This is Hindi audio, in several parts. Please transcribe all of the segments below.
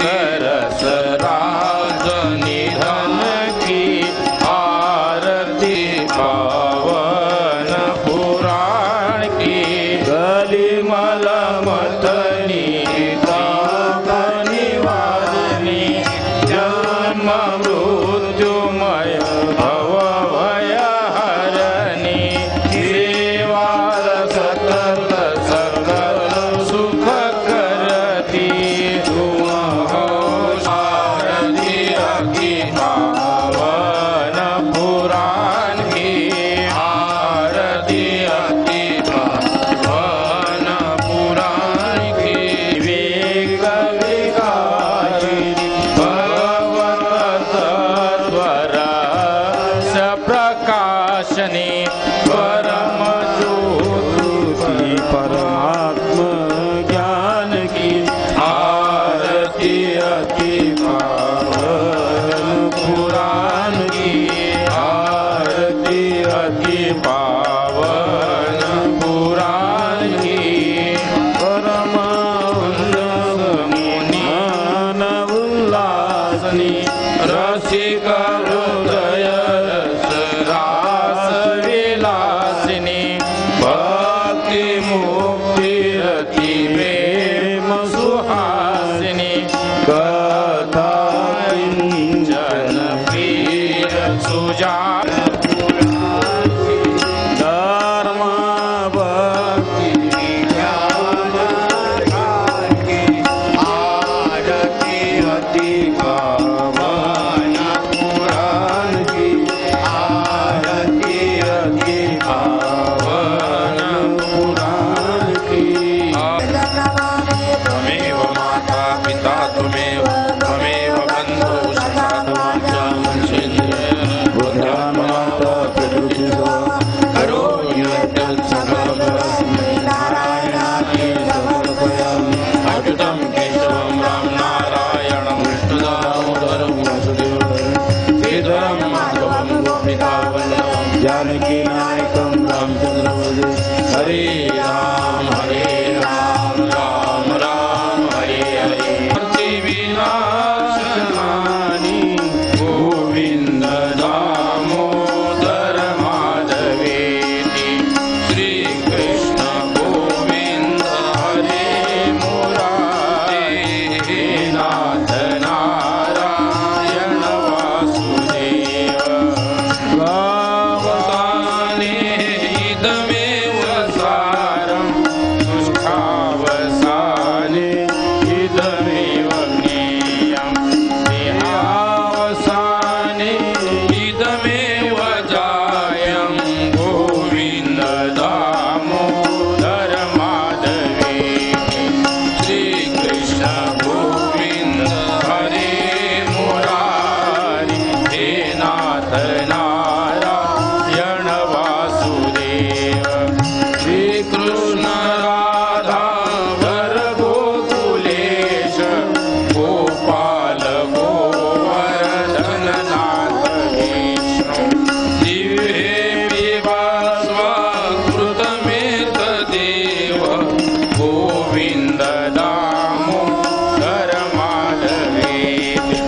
करस राज निधन की आरती पावन पुराण की गलिमल मतनी निवारणी जन्म मृत्युमय भव भय हरणी सेवार सतत सकल सुख करती तुम हो शारदी की पावन पुराण की आरती अति पावन पुराण की विवेक विकारी भगवत तत्वरस प्रकाशनी परम ज्योति परमात्म ज्ञान की आरती अति पावन पुराण की आरती अति पावन पुराण की परम मुनि उल्लासनी रसिक हृदय रास विलासिनी भक्ति मुक्ति रति प्रेम सुहासिनी कथा किंचन प्रिय सुजान धर्म भक्ति ज्ञान की आरती अति पावन पुराण की आरती अति पावन पुराण की त्वमेव माता पिता त्वमेव त्वमेव बन्धु सखा बुद्धान् माता पितृभ्यो करोमि यत् सकलं नारायणाय समर्पयामि अच्युतं केशवं राम नारायणं कृष्णदामोदरं वासुदेवं श्रीधरं माधवं गोपिकावल्लभं जानकीनायकं रामचन्द्रं हरे राम राम राम हरे हरे विनाशनानि गोविन्द दामोदर माधवेति श्रीकृष्ण गोविन्द हरे मुरारे नाथ नारायण वासुदेव गावसाने इदमेव सारं दुष्टावसाने इदमेव ज्ञेयं देहावसाने इदमेव जायं गोविन्द दामोदर माधवेति श्रीकृष्ण गोविन्द हरे मुरारी हे नाथ नारायण वासुदेव श्रीकृष्ण राधा वर गोकुलेश गोपाल गोवर्धन नाथ विष्णु दिव्ये पिबास्वकृतमेतदेव गोविन्द दामोदर माधवेति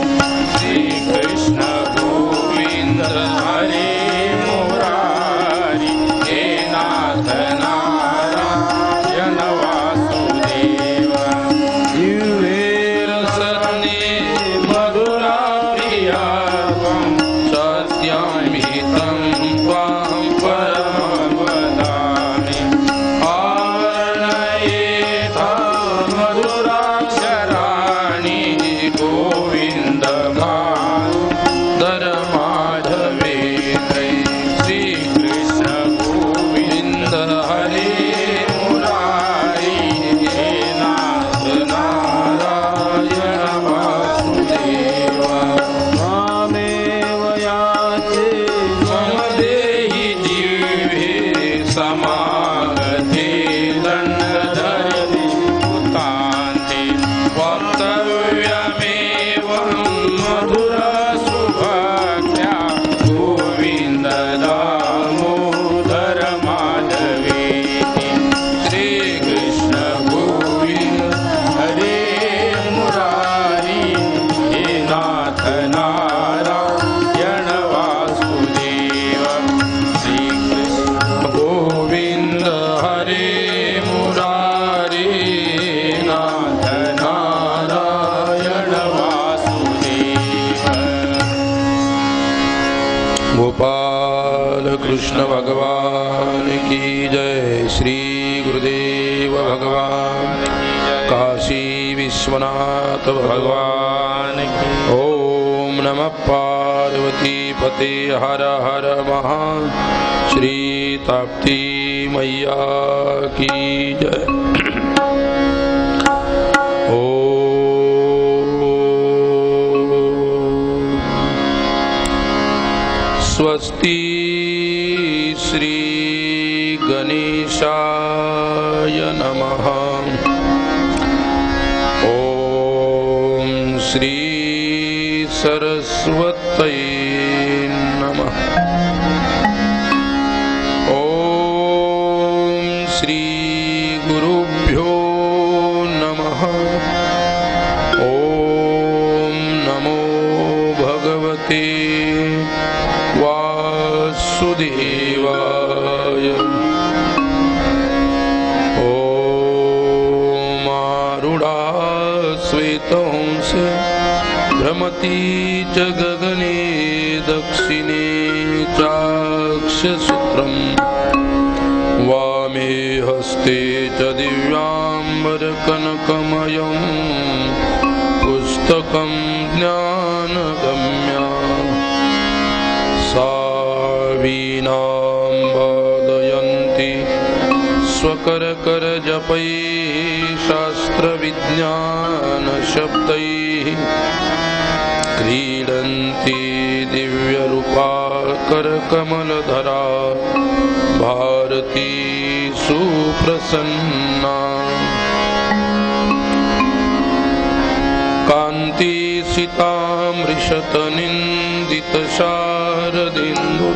श्रीकृष्ण गोविन्द हरे मुरारी हे नाथ नारायण वासुदेव दिव्येर सत्ने मधुरा प्रिया त्वं सत्यामितं त्वां परमं वदामि आवरणयेथा मधुराक्षराणि गोविन्द भानुधर माधवेति श्रीकृष्ण गोविन्द हरे मुरारी हे नाथ नारायण वासुदेव मामेव याचे मम देहि जिह्वे समागते दण्डधरति उतान्ते वक्तव्यमेवं गोपाल कृष्ण भगवान की जय। श्री गुरुदेव भगवान, काशी विश्वनाथ भगवान की। ओम नमः पार्वती पते हर हर महा। श्री ताप्ती मैया की जय। स्वस्ति श्री गणेशाय नमः। ओम श्री सरस्वत्यै नमः। ओम श्री गुरुभ्यो नमः। ओम नमो भगवते वासुदेवाय। ओम आरूढ़ा श्वेतहंसे भ्रमति च गगने दक्षिणे चाक्षसूत्रम् वामे हस्ते च दिव्याम्बरकनकमयं पुस्तकं ज्ञानगम्यं। सा वीणां वादयन्ती स्वकरकरजपैः शास्त्रविज्ञानशब्दैः क्रीडन्ती दिव्यरूपा करकमलधरा भारती सुप्रसन्ना। कान्ति सितामृषतनिन्दितशारदिन्दु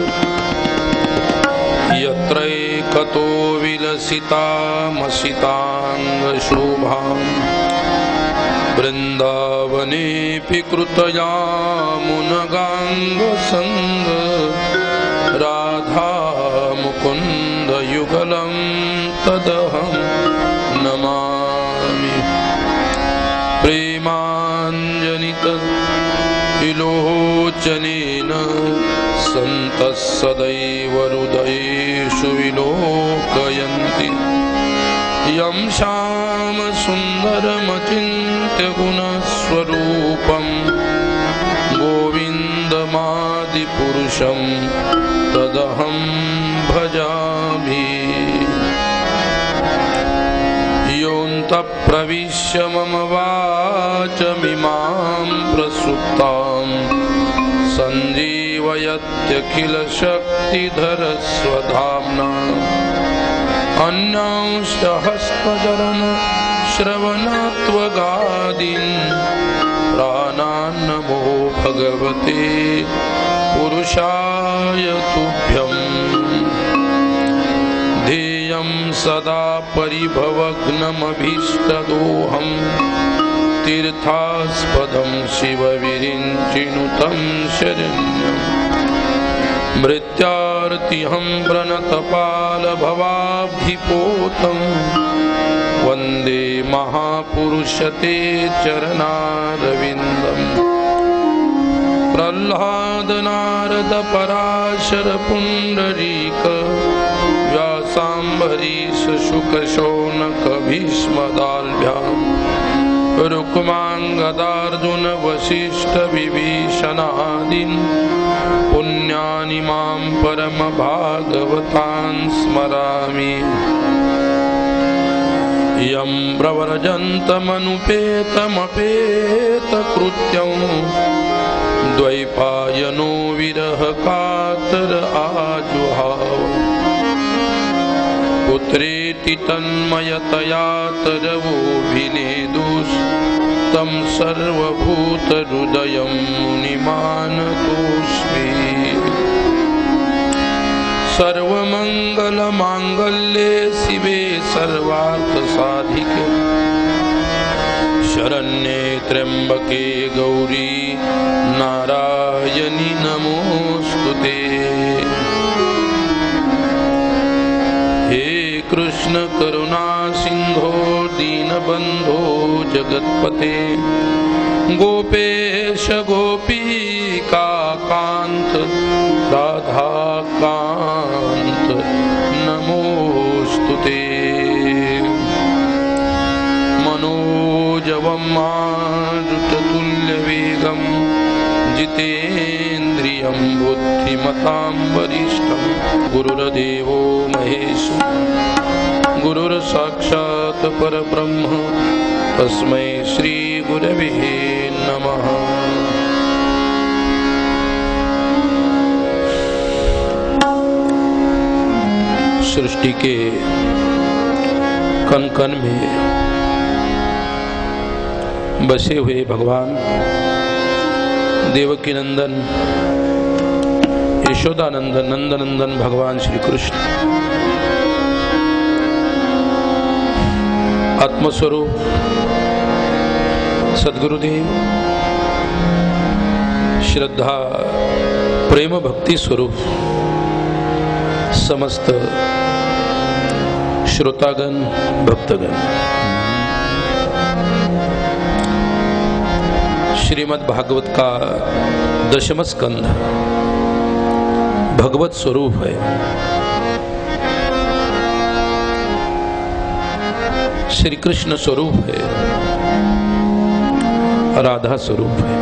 यत्रैकतो विलसितामसिताङ्गशोभाम्। वृन्दावनेऽपि कृतया मुनगाङ्गसङ्ग राधा मुकुन्द युगलं तदहं नमामि। प्रेमाञ्जनित विलोचनेन सन्तः सदैव हृदयेषु विलोकयन्ति। यं श्यामसुन्दरमचिन्त्य गुणस्वरूपं गोविन्दमादिपुरुषं तदहं भजामि। योऽन्तः प्रविश्य मम वाचमिमां प्रसुप्तां सञ्जीवयत्यखिलशक्तिधरस्वधाम्ना। अन्यांश्च हस्तचरण श्रवणत्वगादीन् प्राणान्नमो भगवते पुरुषाय तुभ्यम्। ध्येयं सदा परिभवग्नमभीष्टदोहं तीर्थास्पदं शिवविरिञ्चिनुतं शरण्यम्। मृत्यार्तिहं प्रणतपालभवाब्धिपोतं वन्दे महापुरुषते चरणारविन्दम्। प्रह्लादनारद पराशर पुण्डरीक व्यासाम्बरीश शुकशौनक भीष्मदाल्भ्याम्। रुक्माङ्गदार्जुन वसिष्ठ विभीषणादीन् पुण्यानि मां परमभागवतान् स्मरामि। यं प्रव्रजन्तमनुपेतमपेतकृत्यं द्वैपायनो विरहकातर आजुहाव। पुत्रेति तन्मयतया तरवोऽभिनेदुस्तं सर्वभूतहृदयं मुनिमानतोऽस्मि। सर्वमङ्गलमाङ्गल्ये शिवे सर्वार्थसाधिके शरण्ये त्र्यम्बके गौरी नारायणि नमोस्तुते। हे कृष्ण करुणा सिंधो दीनबंधो जगत्पते गोपेश गोपिका कांत राधाकांत नमोस्तुते। मनोजवं मारुततुल्यवेगं जितेन्द्रियं बुद्धिमतां वरिष्ठं गुरुर्देवो महेश्वरः गुरुर्साक्षात् परब्रह्म तस्मै श्री गुरवे नमः। सृष्टि के कण कण में बसे हुए भगवान देवकी नंदन यशोदानंदन नंदनंदन भगवान श्री कृष्ण आत्मस्वरूप सद्गुरुदेव श्रद्धा प्रेम भक्ति स्वरूप समस्त श्रोतागण भक्तगण श्रीमद् भागवत का दशम स्कंध भगवत स्वरूप है। श्री कृष्ण स्वरूप है, राधा स्वरूप है।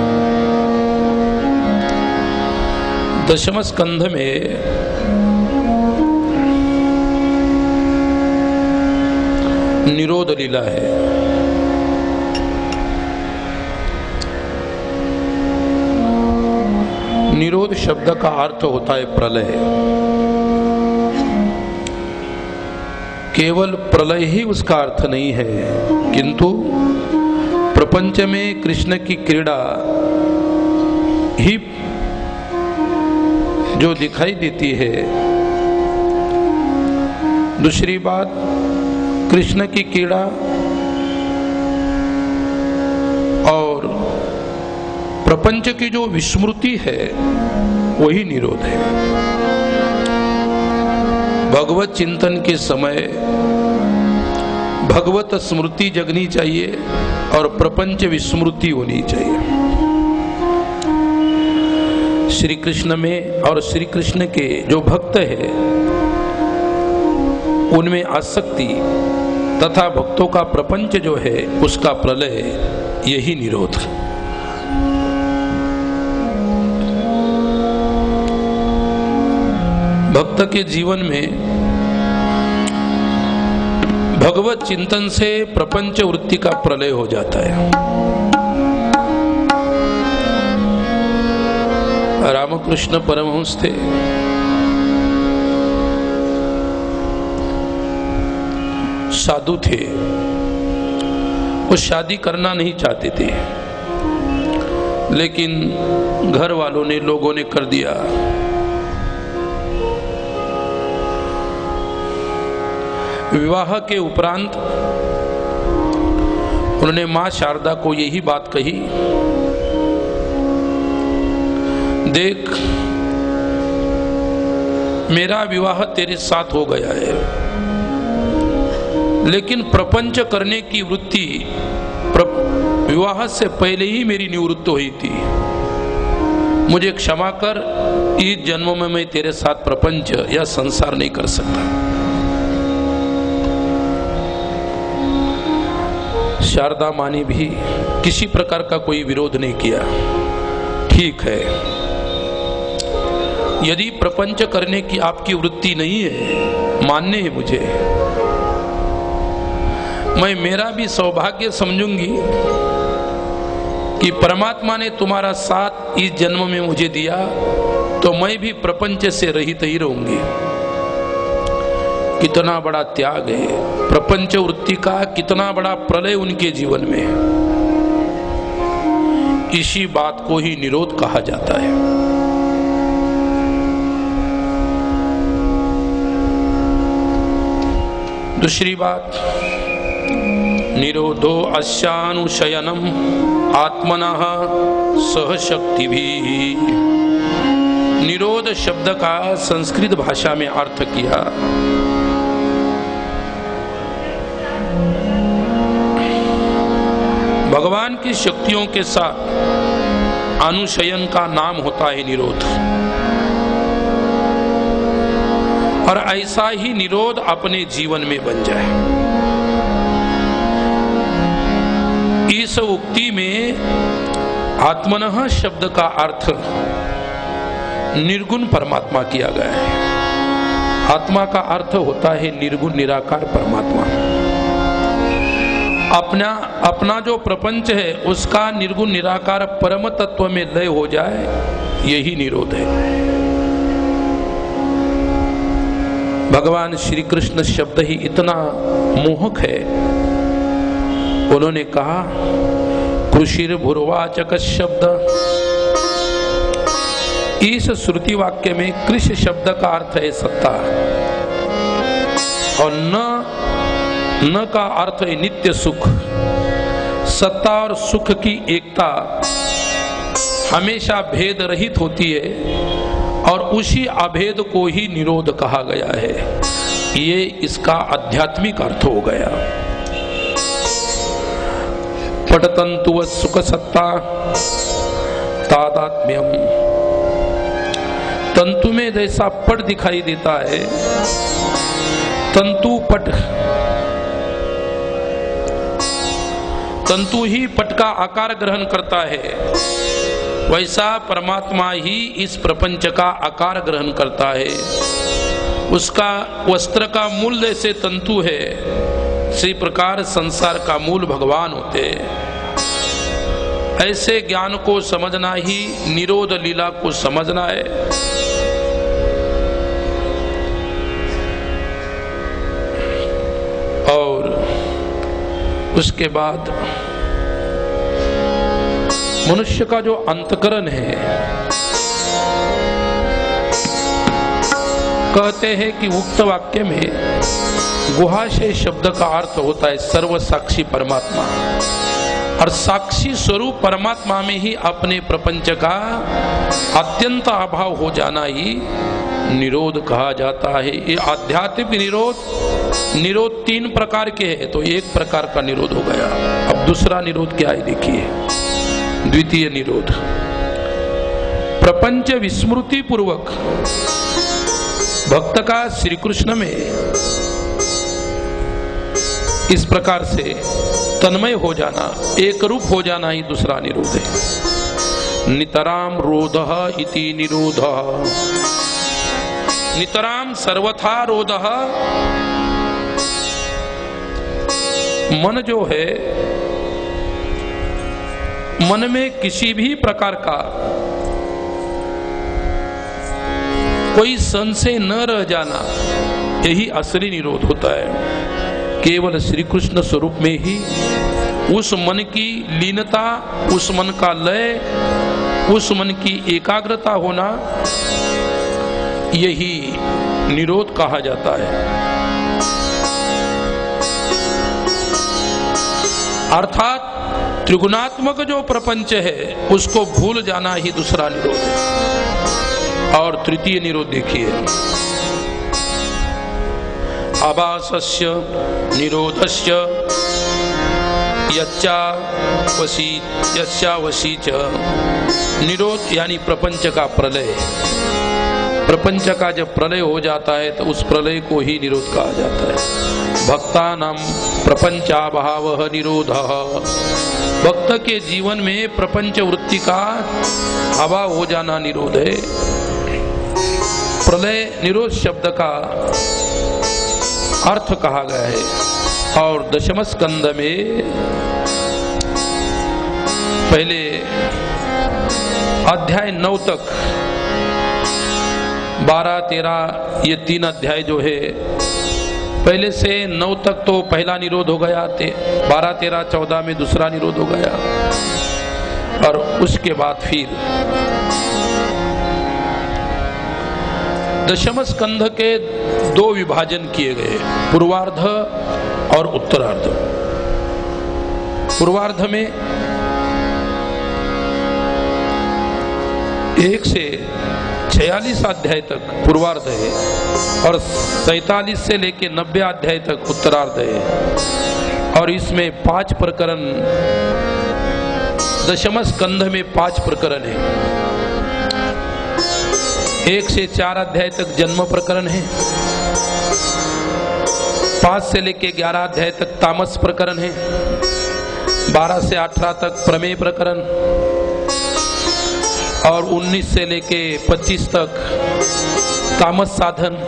दशम स्कंध में निरोध लीला है। निरोध शब्द का अर्थ होता है प्रलय। केवल प्रलय ही उसका अर्थ नहीं है, किंतु प्रपंच में कृष्ण की क्रीड़ा ही जो दिखाई देती है। दूसरी बात, कृष्ण की क्रीड़ा और प्रपंच की जो विस्मृति है वही निरोध है। भगवत चिंतन के समय भगवत स्मृति जगनी चाहिए और प्रपंच विस्मृति होनी चाहिए। श्री कृष्ण में और श्री कृष्ण के जो भक्त है उनमें आसक्ति तथा भक्तों का प्रपंच जो है उसका प्रलय, यही निरोध। भक्त के जीवन में भगवत चिंतन से प्रपंच वृत्ति का प्रलय हो जाता है। रामकृष्ण परमहंस थे, साधु थे, वो शादी करना नहीं चाहते थे, लेकिन घर वालों ने, लोगों ने कर दिया। विवाह के उपरांत उन्होंने मां शारदा को यही बात कही, देख मेरा विवाह तेरे साथ हो गया है, लेकिन प्रपंच करने की वृत्ति विवाह से पहले ही मेरी निवृत्त हुई थी। मुझे क्षमा कर, इस जन्म में मैं तेरे साथ प्रपंच या संसार नहीं कर सकता। शारदा माँ ने भी किसी प्रकार का कोई विरोध नहीं किया। ठीक है, यदि प्रपंच करने की आपकी वृत्ति नहीं है, मानने है मुझे, मैं मेरा भी सौभाग्य समझूंगी कि परमात्मा ने तुम्हारा साथ इस जन्म में मुझे दिया, तो मैं भी प्रपंच से रहित ही रहूंगी। कितना बड़ा त्याग है, प्रपंच वृत्ति का कितना बड़ा प्रलय उनके जीवन में। इसी बात को ही निरोध कहा जाता है। दूसरी बात, निरोधो अस्यानुशयनम आत्मनः सहशक्तिभिः। निरोध शब्द का संस्कृत भाषा में अर्थ किया भगवान की शक्तियों के साथ अनुशयन का नाम होता है निरोध। और ऐसा ही निरोध अपने जीवन में बन जाए। इस उक्ति में आत्मनः शब्द का अर्थ निर्गुण परमात्मा किया गया है। आत्मा का अर्थ होता है निर्गुण निराकार परमात्मा। अपना जो प्रपंच है उसका निर्गुण निराकार परम तत्व में लय हो जाए, यही निरोध है। भगवान श्री कृष्ण शब्द ही इतना मोहक है। उन्होंने कहा कृषिर भुर्वाचक शब्द। इस श्रुति वाक्य में कृषि शब्द का अर्थ है सत्ता, और न का अर्थ है नित्य सुख। सत्ता और सुख की एकता हमेशा भेद रहित होती है, और उसी अभेद को ही निरोध कहा गया है। ये इसका आध्यात्मिक अर्थ हो गया। पटतंतु सुख सत्ता तादात्म्यम। तंतु में जैसा पट दिखाई देता है, तंतु ही पट का आकार ग्रहण करता है, वैसा परमात्मा ही इस प्रपंच का आकार ग्रहण करता है। उसका वस्त्र का मूल जैसे तंतु है, इसी प्रकार संसार का मूल भगवान होते हैं। ऐसे ज्ञान को समझना ही निरोध लीला को समझना है। और उसके बाद मनुष्य का जो अंतकरण है, कहते हैं कि उक्त वाक्य में गुहाशय शब्द का अर्थ होता है सर्व साक्षी परमात्मा, और साक्षी स्वरूप परमात्मा में ही अपने प्रपंच का अत्यंत अभाव हो जाना ही निरोध कहा जाता है। ये आध्यात्मिक निरोध तीन प्रकार के हैं, तो एक प्रकार का निरोध हो गया। अब दूसरा निरोध क्या है देखिए, द्वितीय निरोध। प्रपंच विस्मृति पूर्वक भक्त का श्री कृष्ण में इस प्रकार से तन्मय हो जाना, एक रूप हो जाना ही दूसरा निरोध है। नितराम रोधः इति निरोधः। नितराम सर्वथा रोधः। मन जो है, मन में किसी भी प्रकार का कोई संशय न रह जाना, यही असली निरोध होता है। केवल श्री कृष्ण स्वरूप में ही उस मन की लीनता, उस मन का लय, उस मन की एकाग्रता होना, यही निरोध कहा जाता है। अर्थात त्रिगुणात्मक जो प्रपंच है उसको भूल जाना ही दूसरा निरोध है। और तृतीय निरोध देखिए, आभासस्य निरोधस्य यच्चावशी च। निरोध यानी प्रपंच का प्रलय। प्रपंच का जब प्रलय हो जाता है तो उस प्रलय को ही निरोध कहा जाता है। भक्तानां प्रपंचाभावः निरोधः। भक्त के जीवन में प्रपंच वृत्ति का अभाव हो जाना निरोध है। प्रलय निरोध शब्द का अर्थ कहा गया है। और दशम स्कंद में पहले अध्याय 9 तक 12, 13 ये 3 अध्याय जो है, पहले से 9 तक तो पहला निरोध हो गया, 12, 13, 14 में दूसरा निरोध हो गया। और उसके बाद फिर दशम स्कंध के 2 विभाजन किए गए, पूर्वार्ध और उत्तरार्ध। पूर्वार्ध में 1 से 46 अध्याय तक पूर्वार्ध है, और 47 से लेकर 90 अध्याय तक उत्तरार्ध है। और इसमें 5 प्रकरण, दशम स्कंध में 5 प्रकरण है। 1 से 4 अध्याय तक जन्म प्रकरण है, 5 से लेके 11 अध्याय तक तामस प्रकरण है, 12 से 18 तक प्रमेय प्रकरण, और 19 से लेके 25 तक तामस साधन,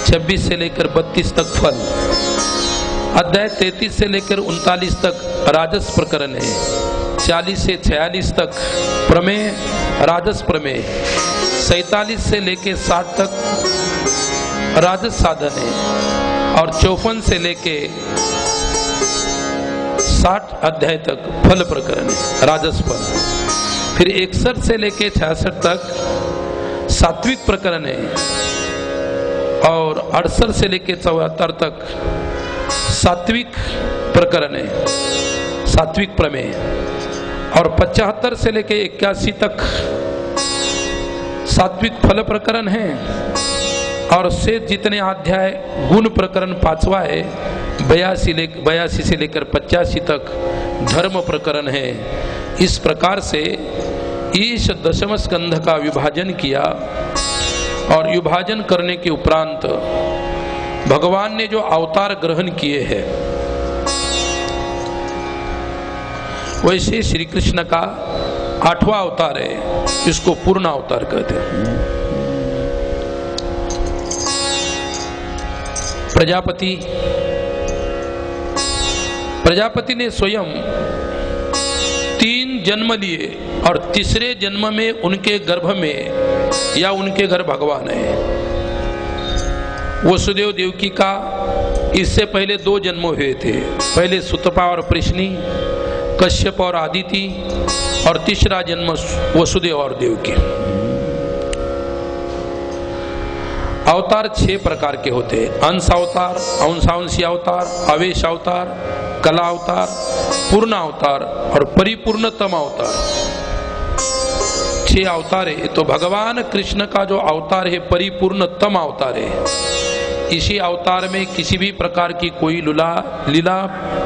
26 से लेकर 32 तक फल, अध्याय 33 से लेकर 39 तक राजस प्रकरण है, 40 से 46 तक प्रमेय राजस प्रमेय, 47 से लेके 60 तक राजस साधन है, और 54 से लेके 60 अध्याय तक फल प्रकरण है, राजस फल। फिर 61 से लेके 66 तक सात्विक प्रकरण है, और 68 से लेके 74 तक सात्विक प्रकरण है, सात्विक प्रमेय, और 75 से लेके 81 तक सात्विक फल प्रकरण है, और से जितने अध्याय गुण प्रकरण 5वां है, 82 से लेकर 85 तक धर्म प्रकरण है। इस प्रकार से इस दशम स्कंध का विभाजन किया, और विभाजन करने के उपरांत भगवान ने जो अवतार ग्रहण किए हैं, वैसे श्री कृष्ण का 8वां अवतार है, इसको पूर्ण अवतार कहते हैं। प्रजापति ने स्वयं 3 जन्म लिए, और तीसरे जन्म में उनके गर्भ में या उनके घर भगवान है। वसुदेव देवकी का इससे पहले 2 जन्म हुए थे, पहले सुतपा और प्रश्नी, कश्यप और आदिति, और तीसरा जन्म वसुदेव और देवकी। अवतार 6 प्रकार के होते हैं, अंश अवतार, अंशांशी अवतार, आवेश अवतार, कला अवतार, पूर्ण अवतार और परिपूर्णतम अवतार। 6 अवतार है। तो भगवान कृष्ण का जो अवतार है परिपूर्णतम अवतार है। इसी अवतार में किसी भी प्रकार की कोई लीला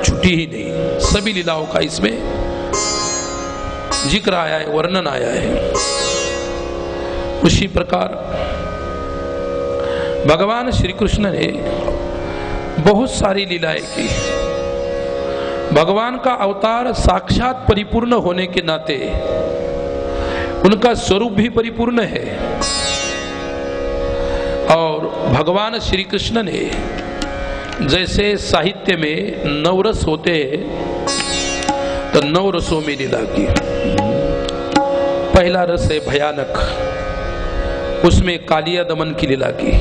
छुटी ही नहीं, सभी लीलाओं का इसमें जिक्र आया है, वर्णन आया है। उसी प्रकार भगवान श्री कृष्ण ने बहुत सारी लीलाएं की। भगवान का अवतार साक्षात परिपूर्ण होने के नाते उनका स्वरूप भी परिपूर्ण है, और भगवान श्री कृष्ण ने जैसे साहित्य में 9 रस होते हैं, तो 9 रसों में लीला की। पहला रस है भयानक, उसमें कालिया दमन की लीला की।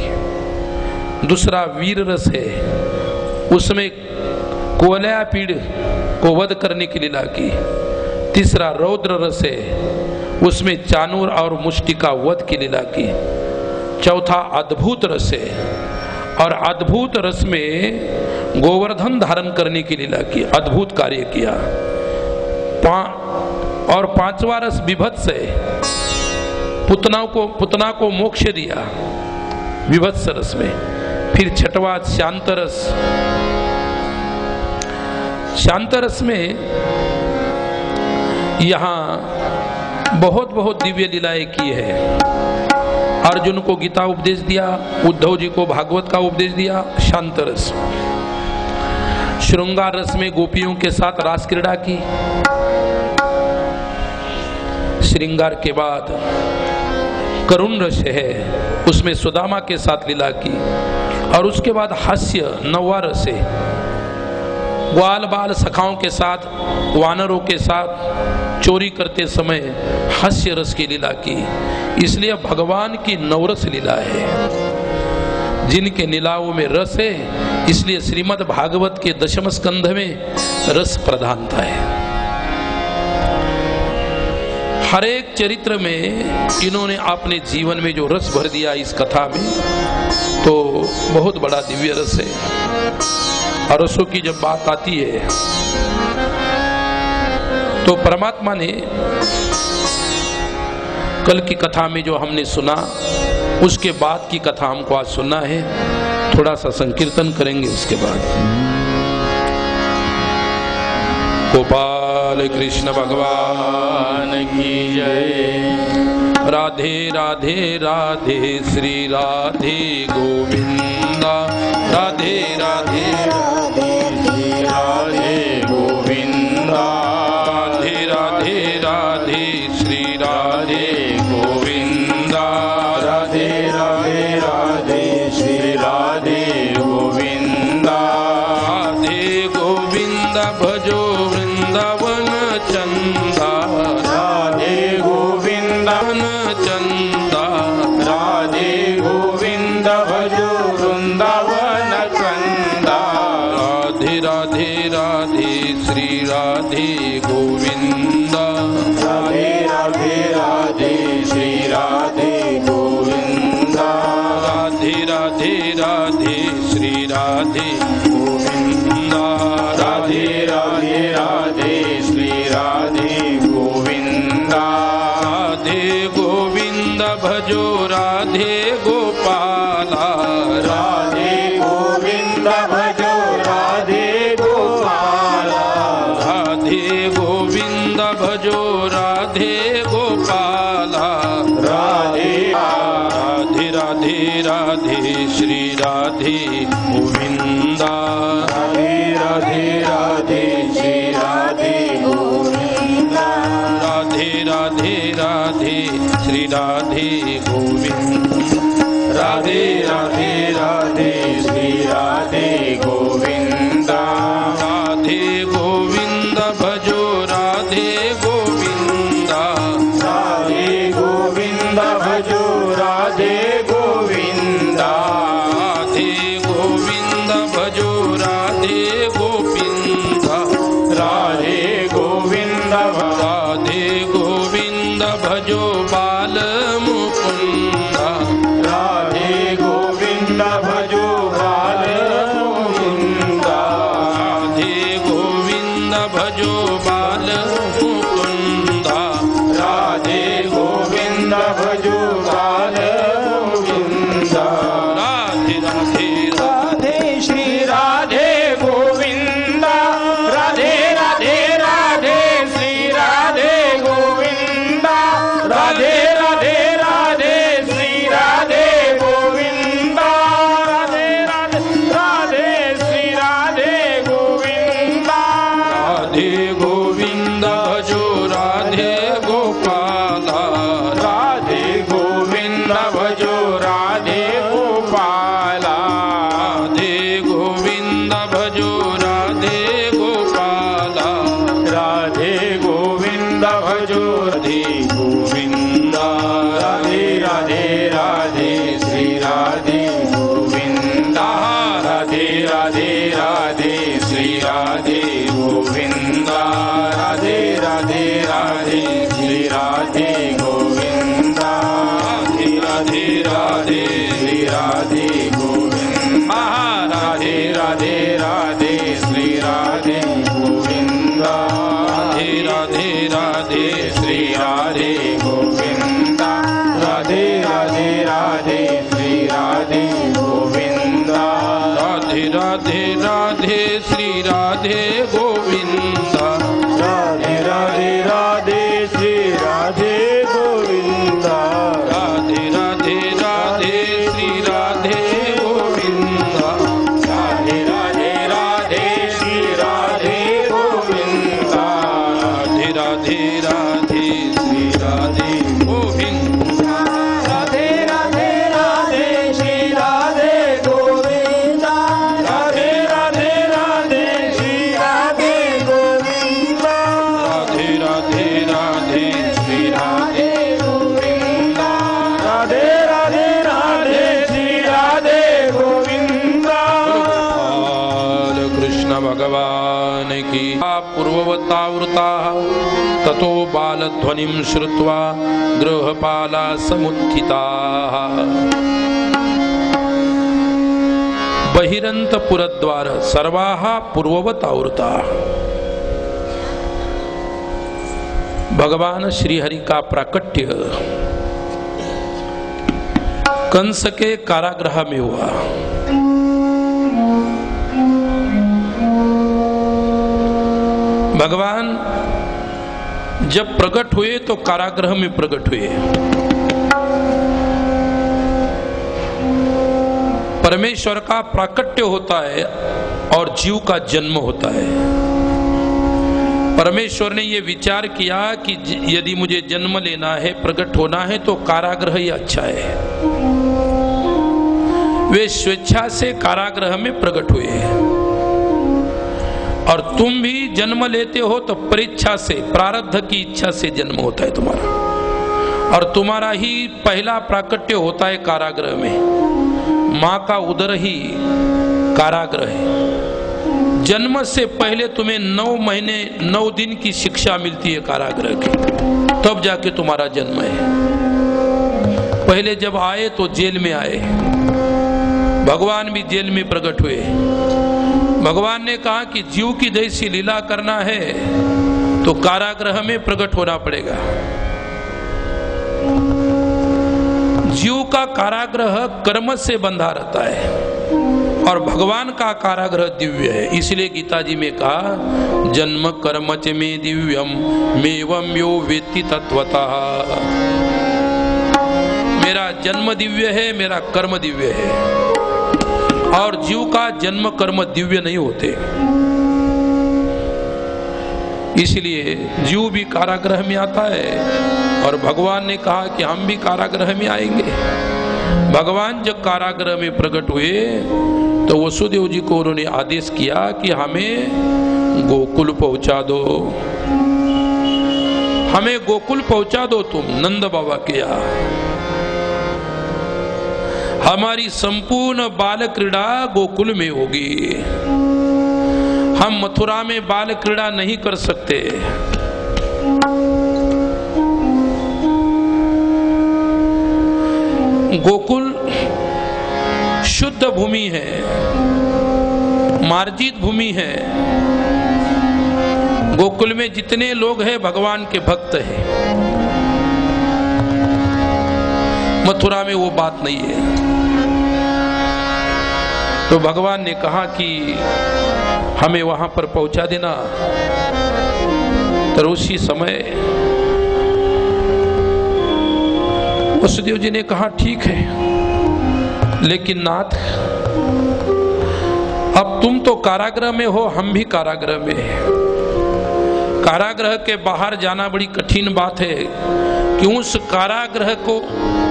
दूसरा वीर रस है, उसमें कोलया पीड़ को वध करने की लीला की। तीसरा रौद्र रस है, उसमें चानूर और मुष्टि का वध की लीला की। चौथा अद्भुत रस है, और अद्भुत रस में गोवर्धन धारण करने की लीला की, अद्भुत कार्य किया। और 5वां रस विभत्स है, पुतना को मोक्ष दिया विभत्स रस में। फिर 6वां शांत रस। शांत रस में यहाँ बहुत दिव्य लीलाएं की है। अर्जुन को गीता उपदेश दिया, उद्धव जी को भागवत का उपदेश दिया, शांत रस। श्रृंगार रस में गोपियों के साथ रास क्रीड़ा की। श्रृंगार के बाद करुण रस है, उसमें सुदामा के साथ लीला की। और उसके बाद हास्य 9वां रस है, ग्वाल बाल सखाओं के साथ, वानरों के साथ चोरी करते समय हास्य रस की लीला की। इसलिए भगवान की 9 रस लीला है, जिनके लीलाओं में रस है। इसलिए श्रीमद् भागवत के दशम स्कंध में रस प्रधानता है। हर एक चरित्र में इन्होंने अपने जीवन में जो रस भर दिया इस कथा में, तो बहुत बड़ा दिव्य रस है। और रसों की जब बात आती है तो परमात्मा ने कल की कथा में जो हमने सुना, उसके बाद की कथा हमको आज सुनना है। थोड़ा सा संकीर्तन करेंगे उसके बाद। गोपाल कृष्ण भगवान की जय। राधे राधे राधे श्री राधे गोविंदा। राधे राधे राधे श्री राधे गोविंदा। राधे राधे राधे श्री राधे गोविंदा। राधे राधे राधे श्री राधे गोविंदा। राधे गोविंद भजो वृंदावन चंदा। राधे गोविंद चंदा। राधे गोविंद भजो वृंदावन चंदा। राधे राधे राधे श्री राधे गोविंदा। राधे राधे राधे श्री राधे गोविंदा। राधे राधे राधे श्री राधे गोविंदा। राधे राधे राधे श्री राधे गोविंदा। राधे गोविंद भजो राधे गोपाला। राधे गोविंद भजो राधे गोपाला। राधे गोविंद भजो राधे गोपाला। राधे राधे राधे राधे श्री राधे गोविंदा। राधे राधे राधे श्री राधे गोविंदा। राधे राधे राधे श्री राधे गोविंदा। राधे राधे राधे श्री राधे गोविंदा। राधे गोविंद भजो राधे गोविंदा। राधे गोविंद भजो राधे गोविंदा। राधे गोविंद भजो राधे गोविंदा। राधे गोविंद राधे गोविंद भजो बाल मुकुंदा। राधे गोविंद भजो बाल मुकुंदा। राधे गोविंद भजो बाल मुकुंदा। राधे गोविंद भजो बाल मुकुंदा। राधे राधे राधे श्री राधे गोविंदा। राधे राधे राधे श्री राधे गोविंदा। राधे राधे राधे श्री राधे गोविंदा। राधे राधे राधे श्री राधे गोविंदा। राधे गोविंद भजो राधे गोपाला। राधे गोविंद भजो राधे गोपाला। राधे गोविंद भजो राधे गोपाला। राधे गोविंद भजो राधे गोविंदा। राधे राधे राधे श्री राधे गोविंदा। राधे राधे राधे श्री राधे गोविंदा। राधे राधे राधे श्री राधे गोविंदा। राधे राधे राधे श्री राधे गोविंदा। राधे राधे राधे श्री राधे गोविंदा। राधे राधे राधे श्री राधे गोविंदा। राधे राधे राधे श्री राधे गोविंदा। राधे राधे राधे श्री राधे गोविंदा। राधे राधे राधे श्री राधे गोविंदा। राधे राधे राधे श्री राधे गोविंदा। राधे राधे राधे श्री राधे गोविंदा। राधे राधे राधे श्री राधे गोविंदा। राधे राधे राधे श्री राधे गोविंदा। राधे राधे राधे श्री राधे गोविंदा। राधे राधे राधे श्री राधे गोविंदा। राधे राधे राधे श्री राधे गोविंदा। कृष्ण भगवान की पूर्ववतावृता ततो बालध्वनिं श्रुत्वा गृहपाला समुत्थिताः। बहिरन्तपुरद्वार सर्वाः पूर्ववतावृताः। भगवान श्रीहरि का प्राकट्य कंस के कारागृह में हुआ। भगवान जब प्रकट हुए तो कारागृह में प्रकट हुए। परमेश्वर का प्राकट्य होता है और जीव का जन्म होता है। परमेश्वर ने यह विचार किया कि यदि मुझे जन्म लेना है, प्रकट होना है, तो कारागृह ही अच्छा है। वे स्वेच्छा से कारागृह में प्रकट हुए। और तुम भी जन्म लेते हो तो परीक्षा से, प्रारब्ध की इच्छा से जन्म होता है तुम्हारा। और तुम्हारा ही पहला प्राकट्य होता है कारागृह में। मां का उदर ही कारागृह है। जन्म से पहले तुम्हें 9 महीने 9 दिन की शिक्षा मिलती है कारागृह की, तब जाके तुम्हारा जन्म है। पहले जब आए तो जेल में आए। भगवान भी जेल में प्रकट हुए। भगवान ने कहा कि जीव की जैसी लीला करना है तो कारागृह में प्रकट होना पड़ेगा। जीव का कारागृह कर्म से बंधा रहता है और भगवान का कारागृह दिव्य है। इसलिए गीता जी में कहा, जन्म कर्म च मे दिव्यम मेवं यो वेत्ति तत्वतः। मेरा जन्म दिव्य है, मेरा कर्म दिव्य है। और जीव का जन्म कर्म दिव्य नहीं होते। इसलिए जीव भी कारागृह में आता है और भगवान ने कहा कि हम भी कारागृह में आएंगे। भगवान जब कारागृह में प्रकट हुए तो वसुदेव जी को उन्होंने आदेश किया कि हमें गोकुल पहुंचा दो, हमें गोकुल पहुंचा दो तुम नंद बाबा के यहाँ। हमारी संपूर्ण बाल क्रीड़ा गोकुल में होगी। हम मथुरा में बाल क्रीड़ा नहीं कर सकते। गोकुल शुद्ध भूमि है, मार्जित भूमि है। गोकुल में जितने लोग हैं भगवान के भक्त हैं। मथुरा में वो बात नहीं है। तो भगवान ने कहा कि हमें वहां पर पहुंचा देना। तो उसी समय वसुदेव जी ने कहा ठीक है, लेकिन नाथ अब तुम तो कारागृह में हो, हम भी कारागृह में हैं। कारागृह के बाहर जाना बड़ी कठिन बात है कि उस कारागृह को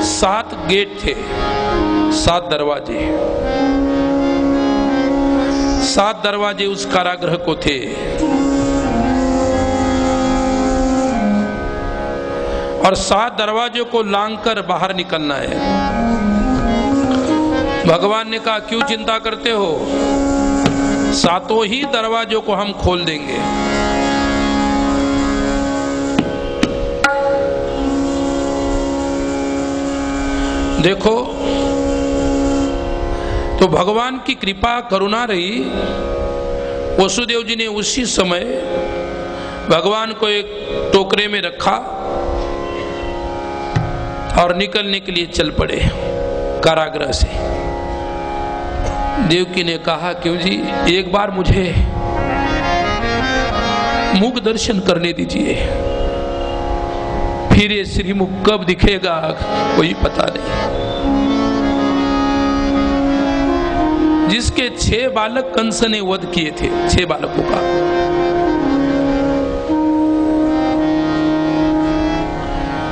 7 गेट थे, 7 दरवाजे। 7 दरवाजे उस कारागृह को थे। और 7 दरवाजों को लांघकर बाहर निकलना है। भगवान ने कहा क्यों चिंता करते हो, 7 ही दरवाजों को हम खोल देंगे। देखो तो भगवान की कृपा करुणा रही। वसुदेव जी ने उसी समय भगवान को एक टोकरे में रखा और निकलने के लिए चल पड़े कारागृह से। देवकी ने कहा क्यों जी, एक बार मुझे मुख दर्शन करने दीजिए, फिर ये श्रीमुख कब दिखेगा कोई पता नहीं। जिसके 6 बालक कंस ने वध किए थे, 6 बालकों का,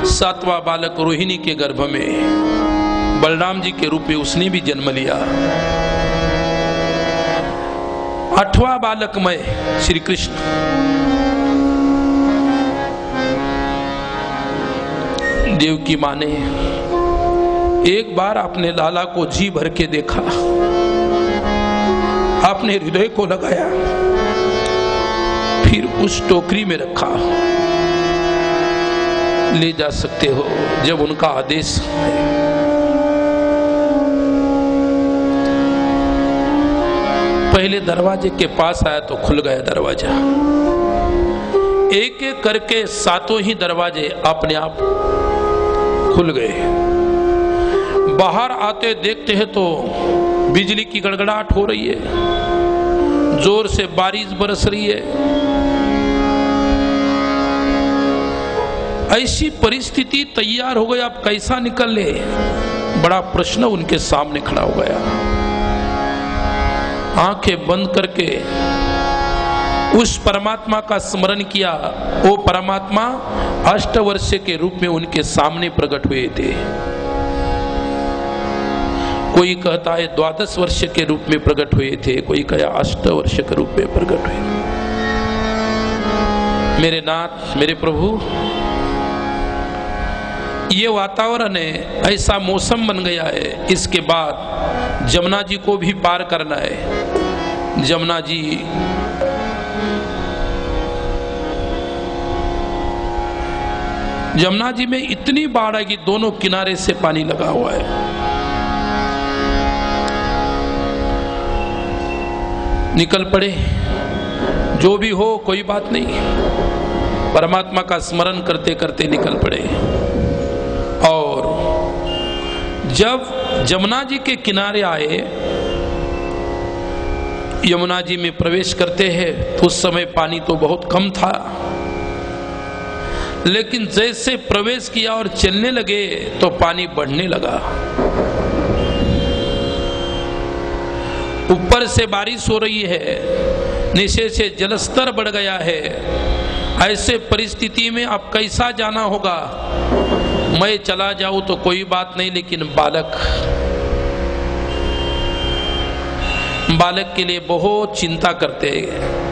सातवां बालक रोहिणी के गर्भ में बलराम जी के रूप में उसने भी जन्म लिया। 8वां बालक मैं श्री कृष्ण। देवकी माँ ने एक बार अपने लाला को जी भर के देखा, अपने हृदय को लगाया, फिर उस टोकरी में रखा। ले जा सकते हो जब उनका आदेश है। पहले दरवाजे के पास आया तो खुल गया दरवाजा। एक एक करके 7 ही दरवाजे अपने आप खुल गए। बाहर आते देखते हैं तो बिजली की गड़गड़ाहट हो रही है, जोर से बारिश बरस रही है। ऐसी परिस्थिति तैयार हो गई, आप कैसा निकले, बड़ा प्रश्न उनके सामने खड़ा हो गया। आंखें बंद करके उस परमात्मा का स्मरण किया। वो परमात्मा अष्टवर्ष के रूप में उनके सामने प्रकट हुए थे। कोई कहता है 12 वर्ष के रूप में प्रकट हुए थे, कोई कहा 8 वर्ष के रूप में प्रकट हुए। मेरे नाथ, मेरे प्रभु, ये वातावरण है, ऐसा मौसम बन गया है। इसके बाद जमुना जी को भी पार करना है। जमुना जी में इतनी बाढ़ है कि दोनों किनारे से पानी लगा हुआ है। निकल पड़े, जो भी हो कोई बात नहीं, परमात्मा का स्मरण करते करते निकल पड़े। और जब जमुना जी के किनारे आए, यमुना जी में प्रवेश करते हैं तो उस समय पानी तो बहुत कम था, लेकिन जैसे प्रवेश किया और चलने लगे तो पानी बढ़ने लगा। ऊपर से बारिश हो रही है, नीचे से जलस्तर बढ़ गया है। ऐसे परिस्थिति में अब कैसा जाना होगा? मैं चला जाऊं तो कोई बात नहीं, लेकिन बालक के लिए बहुत चिंता करते हैं।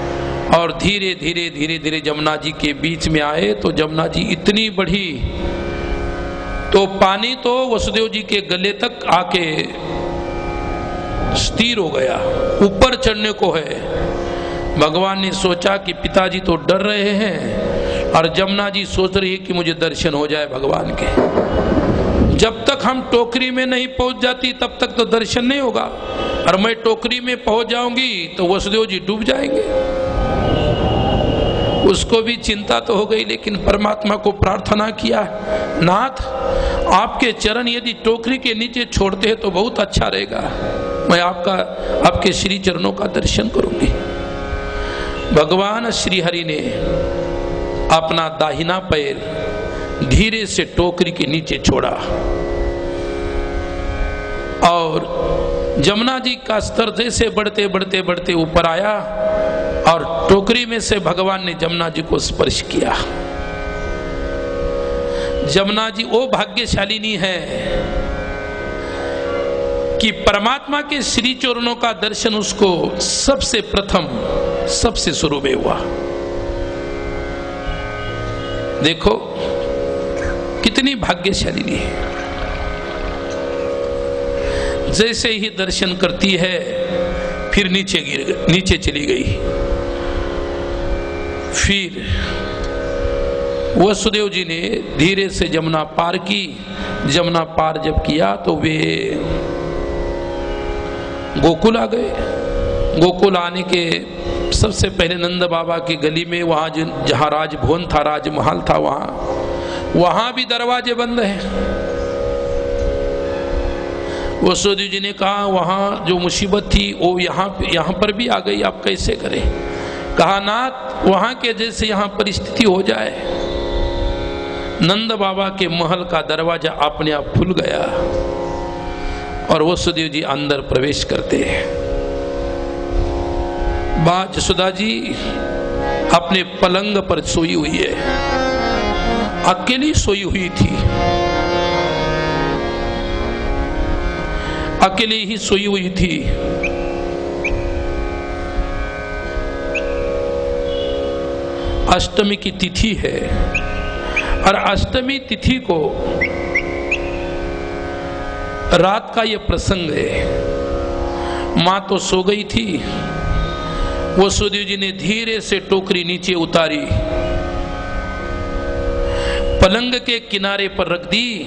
और धीरे धीरे धीरे धीरे जमुना जी के बीच में आए तो जमुना जी इतनी बढ़ी तो पानी तो वसुदेव जी के गले तक आके स्थिर हो गया, ऊपर चढ़ने को है। भगवान ने सोचा कि पिताजी तो डर रहे हैं और जमुना जी सोच रही है कि मुझे दर्शन हो जाए भगवान के। जब तक हम टोकरी में नहीं पहुंच जाती तब तक तो दर्शन नहीं होगा, और मैं टोकरी में पहुंच जाऊंगी तो वसुदेव जी डूब जाएंगे। उसको भी चिंता तो हो गई, लेकिन परमात्मा को प्रार्थना किया, नाथ आपके चरण यदि टोकरी के नीचे छोड़ते हैं तो बहुत अच्छा रहेगा, मैं आपके श्री चरणों का दर्शन करूंगी। भगवान श्री हरि ने अपना दाहिना पैर धीरे से टोकरी के नीचे छोड़ा और जमुना जी का स्तर जैसे बढ़ते बढ़ते बढ़ते ऊपर आया और टोकरी में से भगवान ने जमुना जी को स्पर्श किया। जमुना जी वो भाग्यशालिनी है कि परमात्मा के श्री चरणों का दर्शन उसको सबसे प्रथम सबसे शुरू में हुआ। देखो कितनी भाग्यशालिनी है। जैसे ही दर्शन करती है फिर नीचे चली गई। फिर वसुदेव जी ने धीरे से जमुना पार की। जमुना पार जब किया तो वे गोकुल आ गए। गोकुल आने के सबसे पहले नंद बाबा की गली में, वहाँ जहाँ राजभवन था, राजमहल था, वहाँ भी दरवाजे बंद हैं। वसुदेव जी ने कहा वहाँ जो मुसीबत थी वो यहाँ पर भी आ गई, आप कैसे करें? कहा नाथ वहाँ के जैसे यहाँ परिस्थिति हो जाए। नंद बाबा के महल का दरवाजा अपने आप खुल गया और वसुदेव जी अंदर प्रवेश करते हैं। मां जसोदा जी अपने पलंग पर सोई हुई है, अकेली सोई हुई थी, अकेली ही सोई हुई थी। अष्टमी की तिथि है और अष्टमी तिथि को रात का ये प्रसंग है। मां तो सो गई थी। वसुदेव जी ने धीरे से टोकरी नीचे उतारी, पलंग के किनारे पर रख दी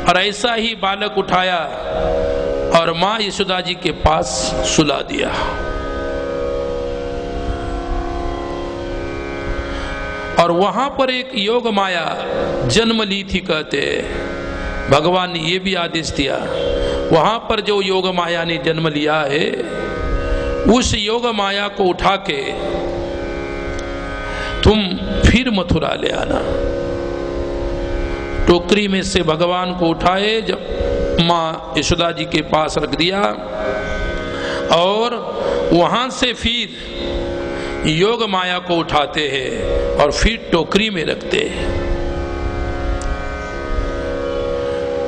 और ऐसा ही बालक उठाया और मां यशोदा जी के पास सुला दिया। और वहां पर एक योग माया जन्म ली थी, कहते भगवान ने ये भी आदेश दिया, वहां पर जो योग माया ने जन्म लिया है उस योग माया को उठा के तुम फिर मथुरा ले आना। टोकरी में से भगवान को उठाए, जब माँ यशोदा जी के पास रख दिया और वहां से फिर योग माया को उठाते हैं और फिर टोकरी में रखते हैं।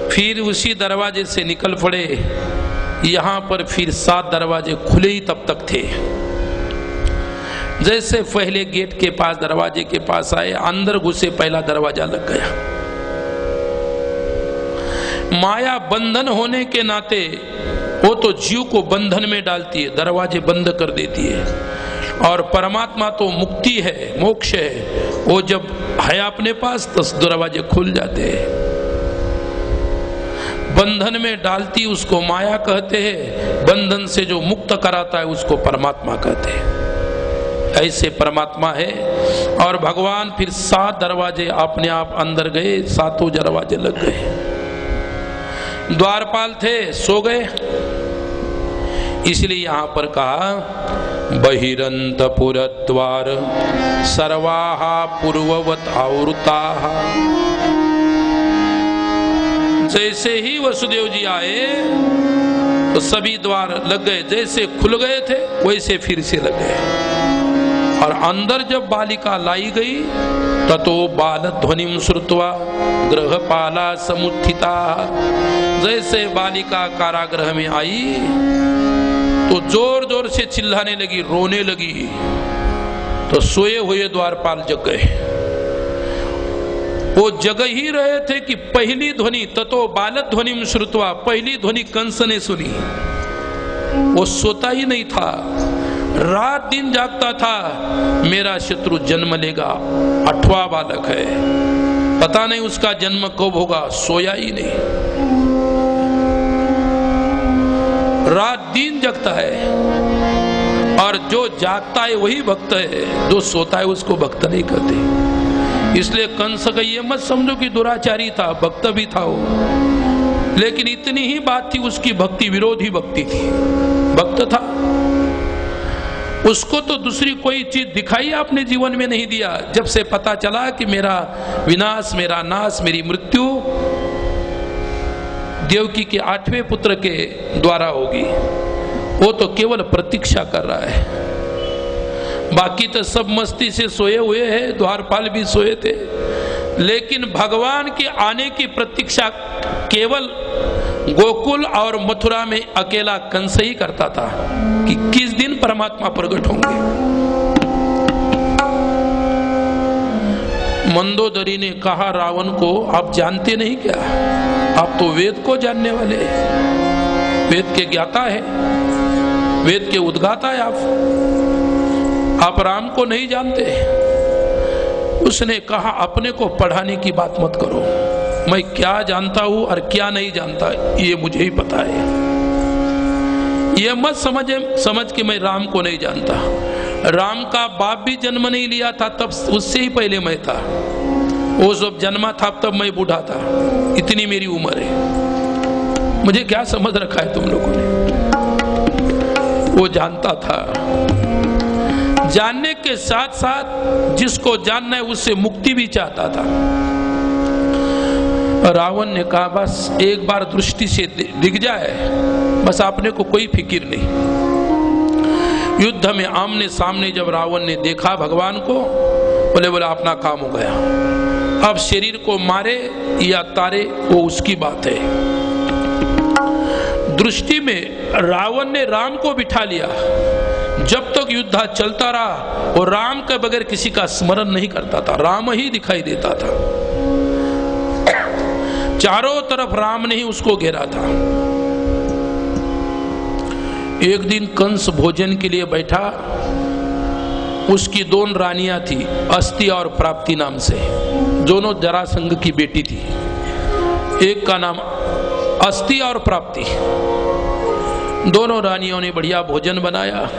फिर उसी दरवाजे से निकल पड़े। यहां पर फिर 7 दरवाजे खुले ही तब तक थे। जैसे पहले गेट के पास दरवाजे के पास आए, अंदर घुसे, पहला दरवाजा लग गया। माया बंधन होने के नाते वो तो जीव को बंधन में डालती है, दरवाजे बंद कर देती है। और परमात्मा तो मुक्ति है, मोक्ष है, वो जब है अपने पास तो दरवाजे खुल जाते हैं। बंधन में डालती उसको माया कहते हैं, बंधन से जो मुक्त कराता है उसको परमात्मा कहते हैं। ऐसे परमात्मा है। और भगवान फिर 7 दरवाजे अपने आप अंदर गए, 7 दरवाजे लग गए। द्वारपाल थे, सो गए। इसलिए यहां पर कहा बहिरंतपुर द्वार सर्वाहा पूर्ववत आवृताः। जैसे ही वसुदेव जी आए तो सभी द्वार लग गए, जैसे खुल गए थे वैसे फिर से लग गए। और अंदर जब बालिका लाई गई ततो बाल ध्वनिम श्रुत्वा गृहपाला समुत्थिता। जैसे बालिका कारागृह में आई तो जोर जोर से चिल्लाने लगी, रोने लगी। तो सोए हुए द्वारपाल जग गए। वो जग ही रहे थे कि पहली ध्वनि ततो बाल ध्वनिम श्रुत्वा, पहली ध्वनि कंस ने सुनी। वो सोता ही नहीं था, रात दिन जागता था, मेरा शत्रु जन्म लेगा, 8वां बालक है, पता नहीं उसका जन्म कब होगा, सोया ही नहीं। रात दिन जगता है। और जो जागता है वही भक्त है, जो सोता है उसको भक्त नहीं कहते। इसलिए कंस का ये मत समझो कि दुराचारी था, भक्त भी था वो, लेकिन इतनी ही बात थी, उसकी भक्ति विरोधी भक्ति थी, भक्त था। उसको तो दूसरी कोई चीज दिखाई आपने जीवन में नहीं दिया। जब से पता चला कि मेरा विनाश, मेरा नाश, मेरी मृत्यु देवकी के 8वें पुत्र के द्वारा होगी, वो तो केवल प्रतीक्षा कर रहा है। बाकी तो सब मस्ती से सोए हुए हैं, द्वारपाल भी सोए थे, लेकिन भगवान के आने की प्रतीक्षा केवल गोकुल और मथुरा में अकेला कंस ही करता था कि किस दिन परमात्मा प्रकट होंगे। मंदोदरी ने कहा रावण को, आप जानते नहीं क्या, आप तो वेद को जानने वाले, वेद के ज्ञाता है, वेद के उद्गाता है आप राम को नहीं जानते। उसने कहा अपने को पढ़ाने की बात मत करो, मैं क्या जानता हूं और क्या नहीं जानता ये मुझे ही पता है। ये मत समझ के मैं राम को नहीं जानता। राम का बाप भी जन्म नहीं लिया था, तब उससे ही पहले मैं था। वो जब जन्मा था तब मैं बूढ़ा था, इतनी मेरी उम्र है। मुझे क्या समझ रखा है तुम लोगों ने। वो जानता था। जानने के साथ साथ जिसको जानना है उससे मुक्ति भी चाहता था। रावण ने कहा बस एक बार दृष्टि से दिख जाए, बस आपने को कोई फिक्र नहीं। युद्ध में आमने सामने जब रावण ने देखा भगवान को, बोला अपना काम हो गया, अब शरीर को मारे या तारे वो उसकी बात है। दृष्टि में रावण ने राम को बिठा लिया। जब तक युद्ध चलता रहा और राम के बगैर किसी का स्मरण नहीं करता था, राम ही दिखाई देता था। चारों तरफ राम ने ही उसको घेरा था। एक दिन कंस भोजन के लिए बैठा, उसकी 2 रानियां थी, अस्ति और प्राप्ति नाम से, दोनों जरासंध की बेटी थी। एक का नाम अस्ति और प्राप्ति। दोनों रानियों ने बढ़िया भोजन बनाया।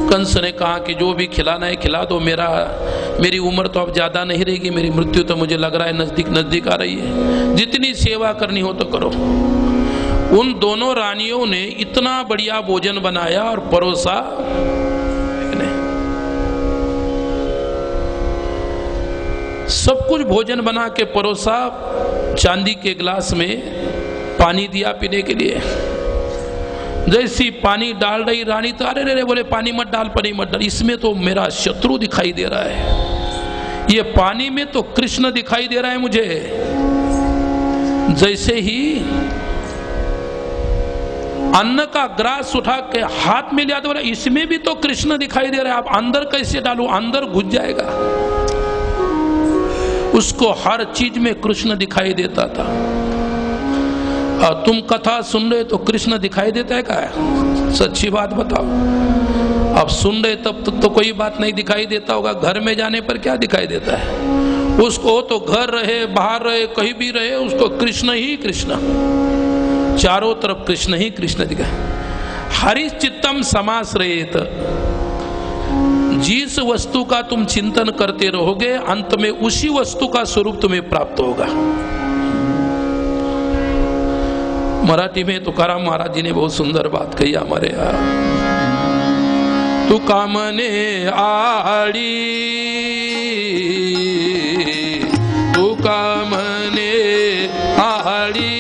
कंस ने कहा कि जो भी खिलाना है खिला दो, मेरी उम्र तो अब ज्यादा नहीं रहेगी, मेरी मृत्यु तो मुझे लग रहा है नजदीक नजदीक आ रही है, जितनी सेवा करनी हो तो करो। उन दोनों रानियों ने इतना बढ़िया भोजन बनाया और परोसा। सब कुछ भोजन बना के परोसा, चांदी के गिलास में पानी दिया पीने के लिए। जैसी पानी डाल रही रानी तो अरे रे बोले पानी मत डाल, पानी मत डाल, इसमें तो मेरा शत्रु दिखाई दे रहा है, ये पानी में तो कृष्ण दिखाई दे रहा है मुझे। जैसे ही अन्न का ग्रास उठा के हाथ में लिया तो बोला इसमें भी तो कृष्ण दिखाई दे रहा है, आप अंदर कैसे डालूं, अंदर घुस जाएगा। उसको हर चीज में कृष्ण दिखाई देता था। और तुम कथा सुन रहे तो कृष्ण दिखाई देता है क्या? सच्ची बात बताओ। अब सुन रहे तब तक तो कोई बात नहीं दिखाई देता होगा, घर में जाने पर क्या दिखाई देता है? उसको तो घर रहे बाहर रहे कहीं भी रहे, उसको कृष्ण ही कृष्ण, चारों तरफ कृष्ण ही कृष्ण दिखाए। हरिश्चित्तम समाश्रयेत, जिस वस्तु का तुम चिंतन करते रहोगे अंत में उसी वस्तु का स्वरूप तुम्हें प्राप्त होगा। मराठी में तुकाराम महाराज जी ने बहुत सुंदर बात कही हमारे यहाँ। तुका मने आड़ी, तुका मने आड़ी,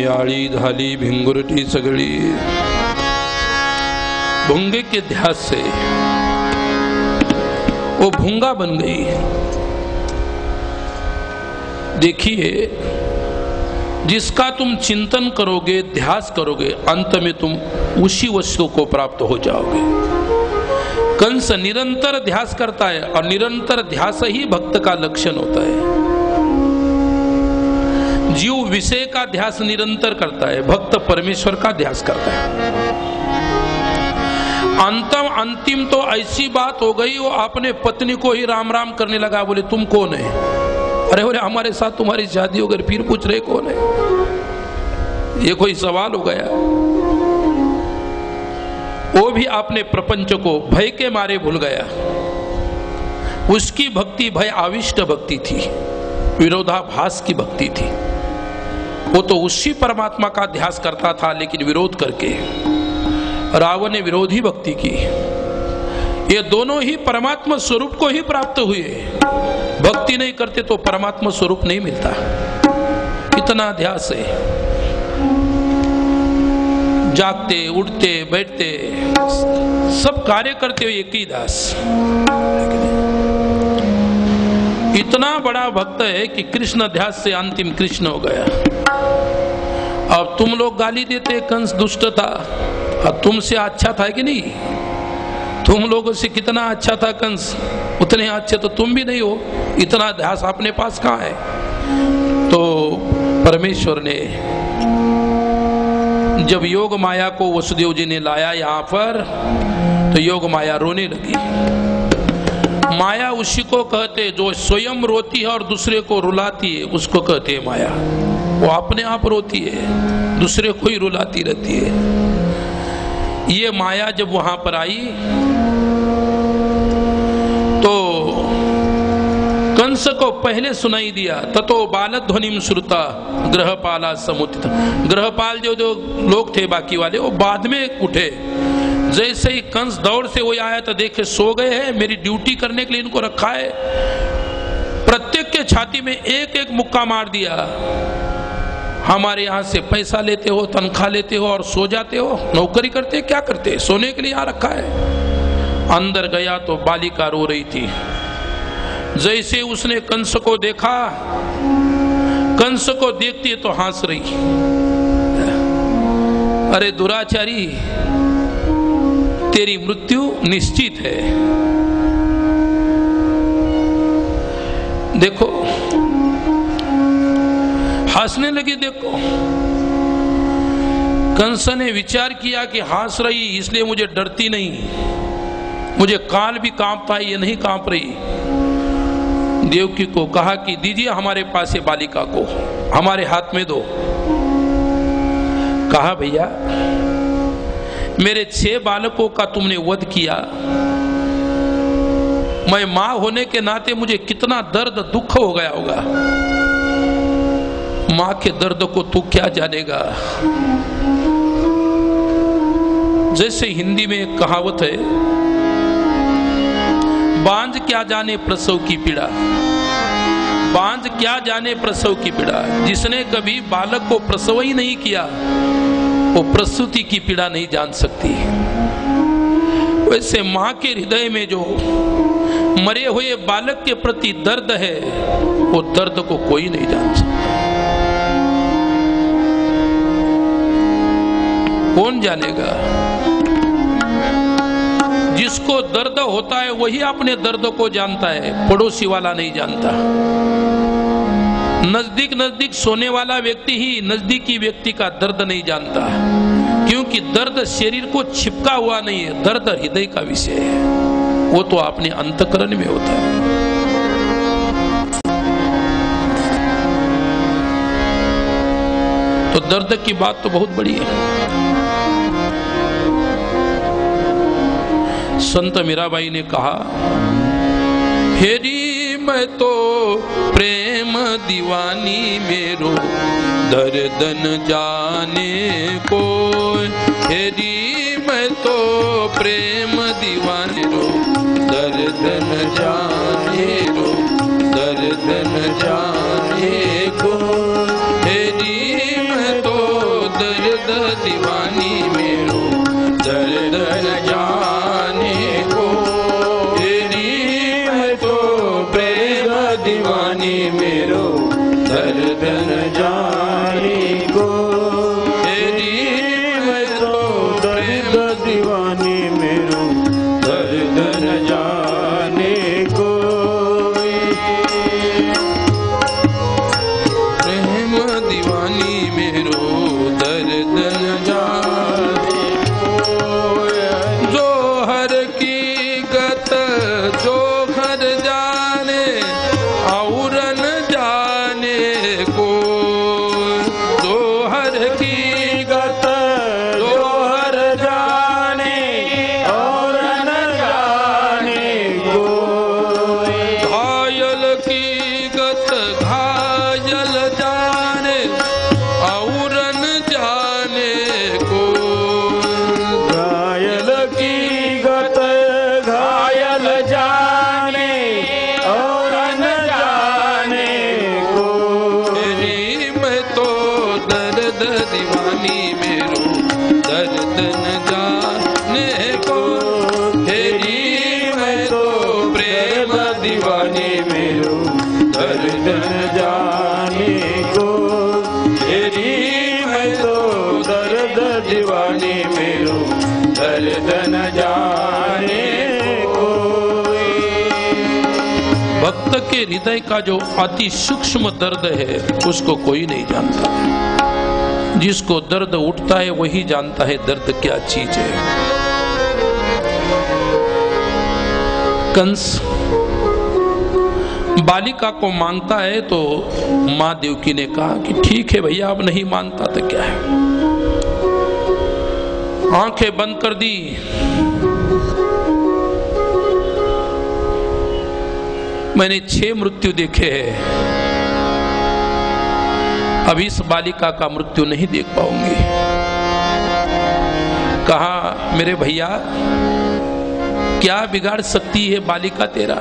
आड़ी धाली भिंगुरटी सगड़ी। भूंगे के ध्यास से वो भूंगा बन गई। देखिए, जिसका तुम चिंतन करोगे ध्यास करोगे अंत में तुम उसी वस्तु को प्राप्त हो जाओगे। कंस निरंतर ध्यास करता है और निरंतर ध्यास ही भक्त का लक्षण होता है। जीव विषय का ध्यास निरंतर करता है, भक्त परमेश्वर का ध्यास करता है। अंतिम तो ऐसी बात हो गई, वो अपने पत्नी को ही राम राम करने लगा। बोले तुम कौन है? अरे बोले हमारे साथ तुम्हारी शादी हो गई, फिर पूछ रहे कौन है? ये कोई सवाल हो गया? वो भी अपने प्रपंच को भय के मारे भूल गया। उसकी भक्ति भय आविष्ट भक्ति थी, विरोधाभास की भक्ति थी। वो तो उसी परमात्मा का ध्यास करता था, लेकिन विरोध करके रावण ने विरोधी भक्ति की। ये दोनों ही परमात्मा स्वरूप को ही प्राप्त हुए। भक्ति नहीं करते तो परमात्मा स्वरूप नहीं मिलता। इतना ध्यास है, जागते उठते बैठते सब कार्य करते हुए एक ही दास। इतना बड़ा भक्त है कि कृष्ण ध्यास से अंतिम कृष्ण हो गया। अब तुम लोग गाली देते कंस दुष्ट था, अब तुमसे अच्छा था कि नहीं? तुम लोगों से कितना अच्छा था कंस, उतने अच्छे तो तुम भी नहीं हो, इतना ध्यास अपने पास कहाँ है। तो परमेश्वर ने जब योग माया को वसुदेव जी ने लाया यहाँ पर, तो योग माया रोने लगी। माया उसी को कहते जो स्वयं रोती है और दूसरे को रुलाती है, उसको कहते हैं माया। वो अपने आप रोती है, दूसरे को ही रुलाती रहती है। ये माया जब वहां पर आई तो कंस को पहले सुनाई दिया, ततो बालध्वनिम श्रुता ग्रहपाला समुदित। ग्रहपाल जो लोग थे बाकी वाले, वो बाद में उठे। जैसे ही कंस दौड़ से वो आया तो देखे सो गए हैं, मेरी ड्यूटी करने के लिए इनको रखा है। प्रत्येक के छाती में एक एक मुक्का मार दिया। हमारे यहाँ से पैसा लेते हो, तनख्वाह लेते हो और सो जाते हो, नौकरी करते क्या करते, सोने के लिए यहाँ रखा है। अंदर गया तो बालिका रो रही थी। जैसे उसने कंस को देखा, कंस को देखती है तो हंस रही। अरे दुराचारी, तेरी मृत्यु निश्चित है। देखो, हंसने लगी। देखो, कंस ने विचार किया कि हंस रही इसलिए मुझे डरती नहीं, मुझे काल भी कांपता है, ये नहीं कांप रही। देवकी को कहा कि दीजिए हमारे पास ये बालिका को, हमारे हाथ में दो। कहा भैया, मेरे 6 बालकों का तुमने वध किया, मैं मां होने के नाते मुझे कितना दर्द दुख हो गया होगा। मां के दर्द को तू क्या जानेगा। जैसे हिंदी में एक कहावत है, बांझ क्या जाने प्रसव की पीड़ा। बांझ क्या जाने प्रसव की पीड़ा। जिसने कभी बालक को प्रसव ही नहीं किया, वो प्रसूति की पीड़ा नहीं जान सकती। वैसे मां के हृदय में जो मरे हुए बालक के प्रति दर्द है, वो दर्द को कोई नहीं जान सकता। कौन जानेगा। जिसको दर्द होता है वही अपने दर्द को जानता है, पड़ोसी वाला नहीं जानता। नजदीक नजदीक सोने वाला व्यक्ति ही नजदीकी व्यक्ति का दर्द नहीं जानता, क्योंकि दर्द शरीर को चिपका हुआ नहीं है, दर्द हृदय का विषय है, वो तो अपने अंतःकरण में होता है। तो दर्द की बात तो बहुत बड़ी है। संत मीराबाई ने कहा, हेरी मैं तो प्रेम दीवानी मेरो दर्द न जाने को। हेरी मैं तो प्रेम दीवानी रो दर्द न जाने रो दर्द न जाने को। हेरी मैं तो दर्द दीवानी मेरो दर्द न जाने को। दीवानी मेरो दर्द न जाने को। तेरी मैं तो दर्द दीवानी मेरो दर्द न जाने को। प्रेम दीवानी मेरो दर्द न जाने को। जो हर की गत जो घर जाने और न जाने को। जो हर की गत जो हर जाने और न जाने को। घायल की गत घायल जाने और न जाने को। घायल की गत घायल जाने और न जाने को। तेरी मैं तो दर्द दीवानी मेरो दर्द न जाने को। तेरी मैं तो प्रेम दीवानी मेरो दर्द न जाने को। तेरी मैं तो दर्द दीवानी मेरो दर्द न जाने भक्त के हृदय का जो अति सूक्ष्म दर्द है उसको कोई नहीं जानता। जिसको दर्द उठता है वही जानता है दर्द क्या चीज है। कंस बालिका को मांगता है तो मां देवकी ने कहा कि ठीक है भैया, अब नहीं मानता तो क्या है। आंखें बंद कर दी। मैंने 6 मृत्यु देखे हैं, अब इस बालिका का मृत्यु नहीं देख पाऊंगी। कहा मेरे भैया क्या बिगाड़ सकती है बालिका तेरा,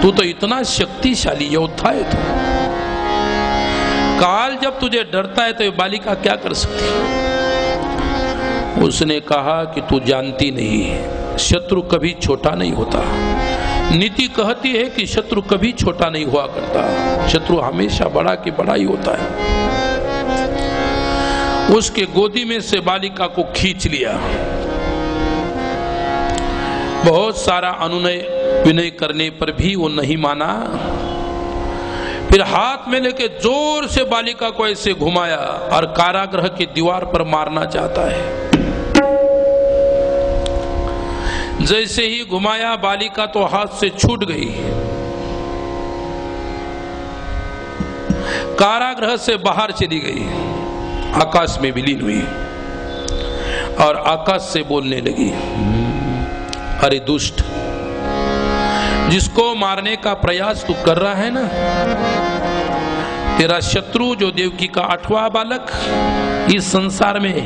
तू तो इतना शक्तिशाली योद्धा है। तू काल जब तुझे डरता है तो ये बालिका क्या कर सकती है। उसने कहा कि तू जानती नहीं, शत्रु कभी छोटा नहीं होता। नीति कहती है कि शत्रु कभी छोटा नहीं हुआ करता, शत्रु हमेशा बड़ा की बड़ा ही होता है। उसके गोदी में से बालिका को खींच लिया। बहुत सारा अनुनय विनय करने पर भी वो नहीं माना। फिर हाथ में लेके जोर से बालिका को ऐसे घुमाया और कारागृह की दीवार पर मारना चाहता है। जैसे ही घुमाया बालिका तो हाथ से छूट गई, कारागृह से बाहर चली गई, आकाश में विलीन हुई और आकाश से बोलने लगी, अरे दुष्ट, जिसको मारने का प्रयास तू कर रहा है ना, तेरा शत्रु जो देवकी का 8वां बालक इस संसार में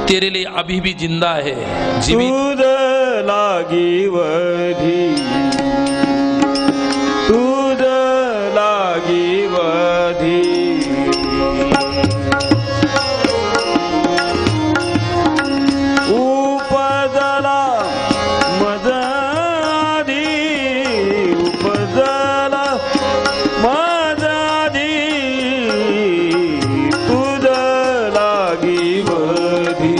तेरे लिए अभी भी जिंदा है, जीवित। लागी वधी, तुझ लागी वधी, उपजला मजादी, उपजला मजादी, तुझ लागी वधी,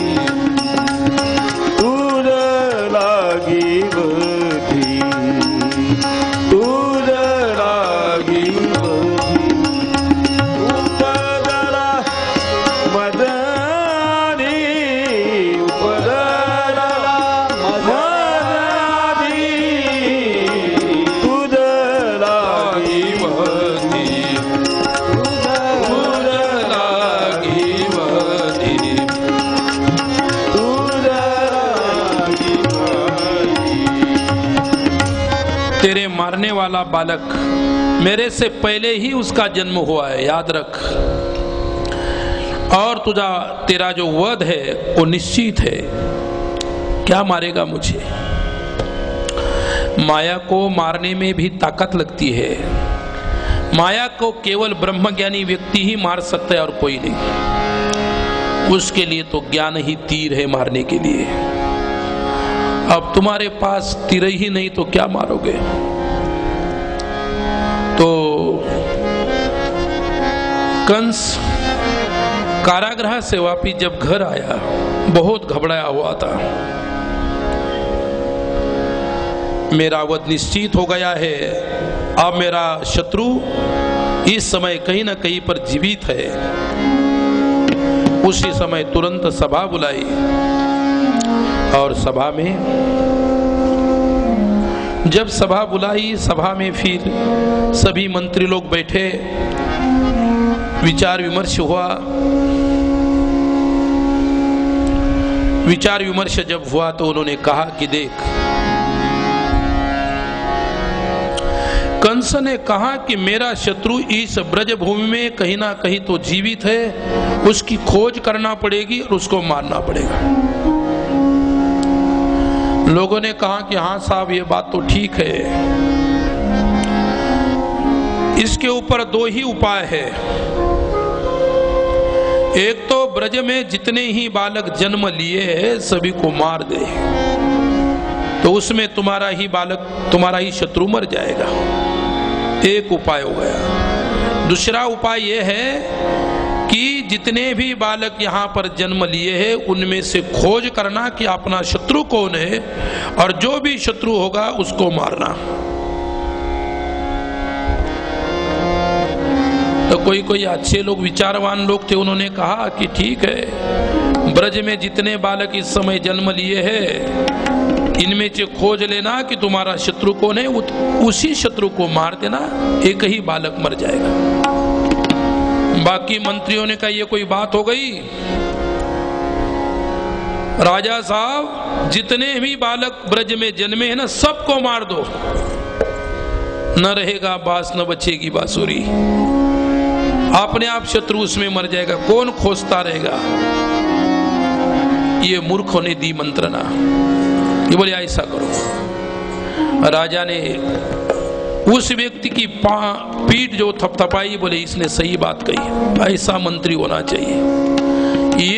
तेरे मारने वाला बालक मेरे से पहले ही उसका जन्म हुआ है, याद रख। और तेरा जो वध है वो निश्चित है। क्या मारेगा मुझे? माया को मारने में भी ताकत लगती है। माया को केवल ब्रह्मज्ञानी व्यक्ति ही मार सकता है और कोई नहीं। उसके लिए तो ज्ञान ही तीर है मारने के लिए। अब तुम्हारे पास तीर ही नहीं तो क्या मारोगे? तो कंस कारागृह से वापिस जब घर आया बहुत घबराया हुआ था। मेरा वध निश्चित हो गया है, अब मेरा शत्रु इस समय कहीं ना कहीं पर जीवित है। उसी समय तुरंत सभा बुलाई और सभा में जब सभा बुलाई, सभा में फिर सभी मंत्री लोग बैठे, विचार विमर्श हुआ। विचार विमर्श जब हुआ तो उन्होंने कहा कि देख, कंस ने कहा कि मेरा शत्रु इस ब्रजभूमि में कहीं ना कहीं तो जीवित है, उसकी खोज करना पड़ेगी और उसको मारना पड़ेगा। लोगों ने कहा कि हाँ साहब ये बात तो ठीक है, इसके ऊपर 2 ही उपाय है। एक तो ब्रज में जितने ही बालक जन्म लिए हैं सभी को मार दे, तो उसमें तुम्हारा ही शत्रु मर जाएगा। एक उपाय हो गया। दूसरा उपाय यह है कि जितने भी बालक यहाँ पर जन्म लिए हैं उनमें से खोज करना कि अपना शत्रु कौन है और जो भी शत्रु होगा उसको मारना। कोई कोई अच्छे लोग, विचारवान लोग थे, उन्होंने कहा कि ठीक है, ब्रज में जितने बालक इस समय जन्म लिए हैं, इनमें से खोज लेना कि तुम्हारा शत्रु कौन है, उसी शत्रु को मार देना, एक ही बालक मर जाएगा। बाकी मंत्रियों ने कहा ये कोई बात हो गई? राजा साहब, जितने भी बालक ब्रज में जन्मे हैं ना, सबको मार दो, न रहेगा बांस न बचेगी बांसुरी। अपने आप शत्रु उसमें मर जाएगा, कौन खोजता रहेगा? ये मूर्खों ने दी मंत्रणा। ये बोले ऐसा करो। राजा ने उस व्यक्ति की पीठ जो थपथपाई, बोले इसने सही बात कही, ऐसा मंत्री होना चाहिए।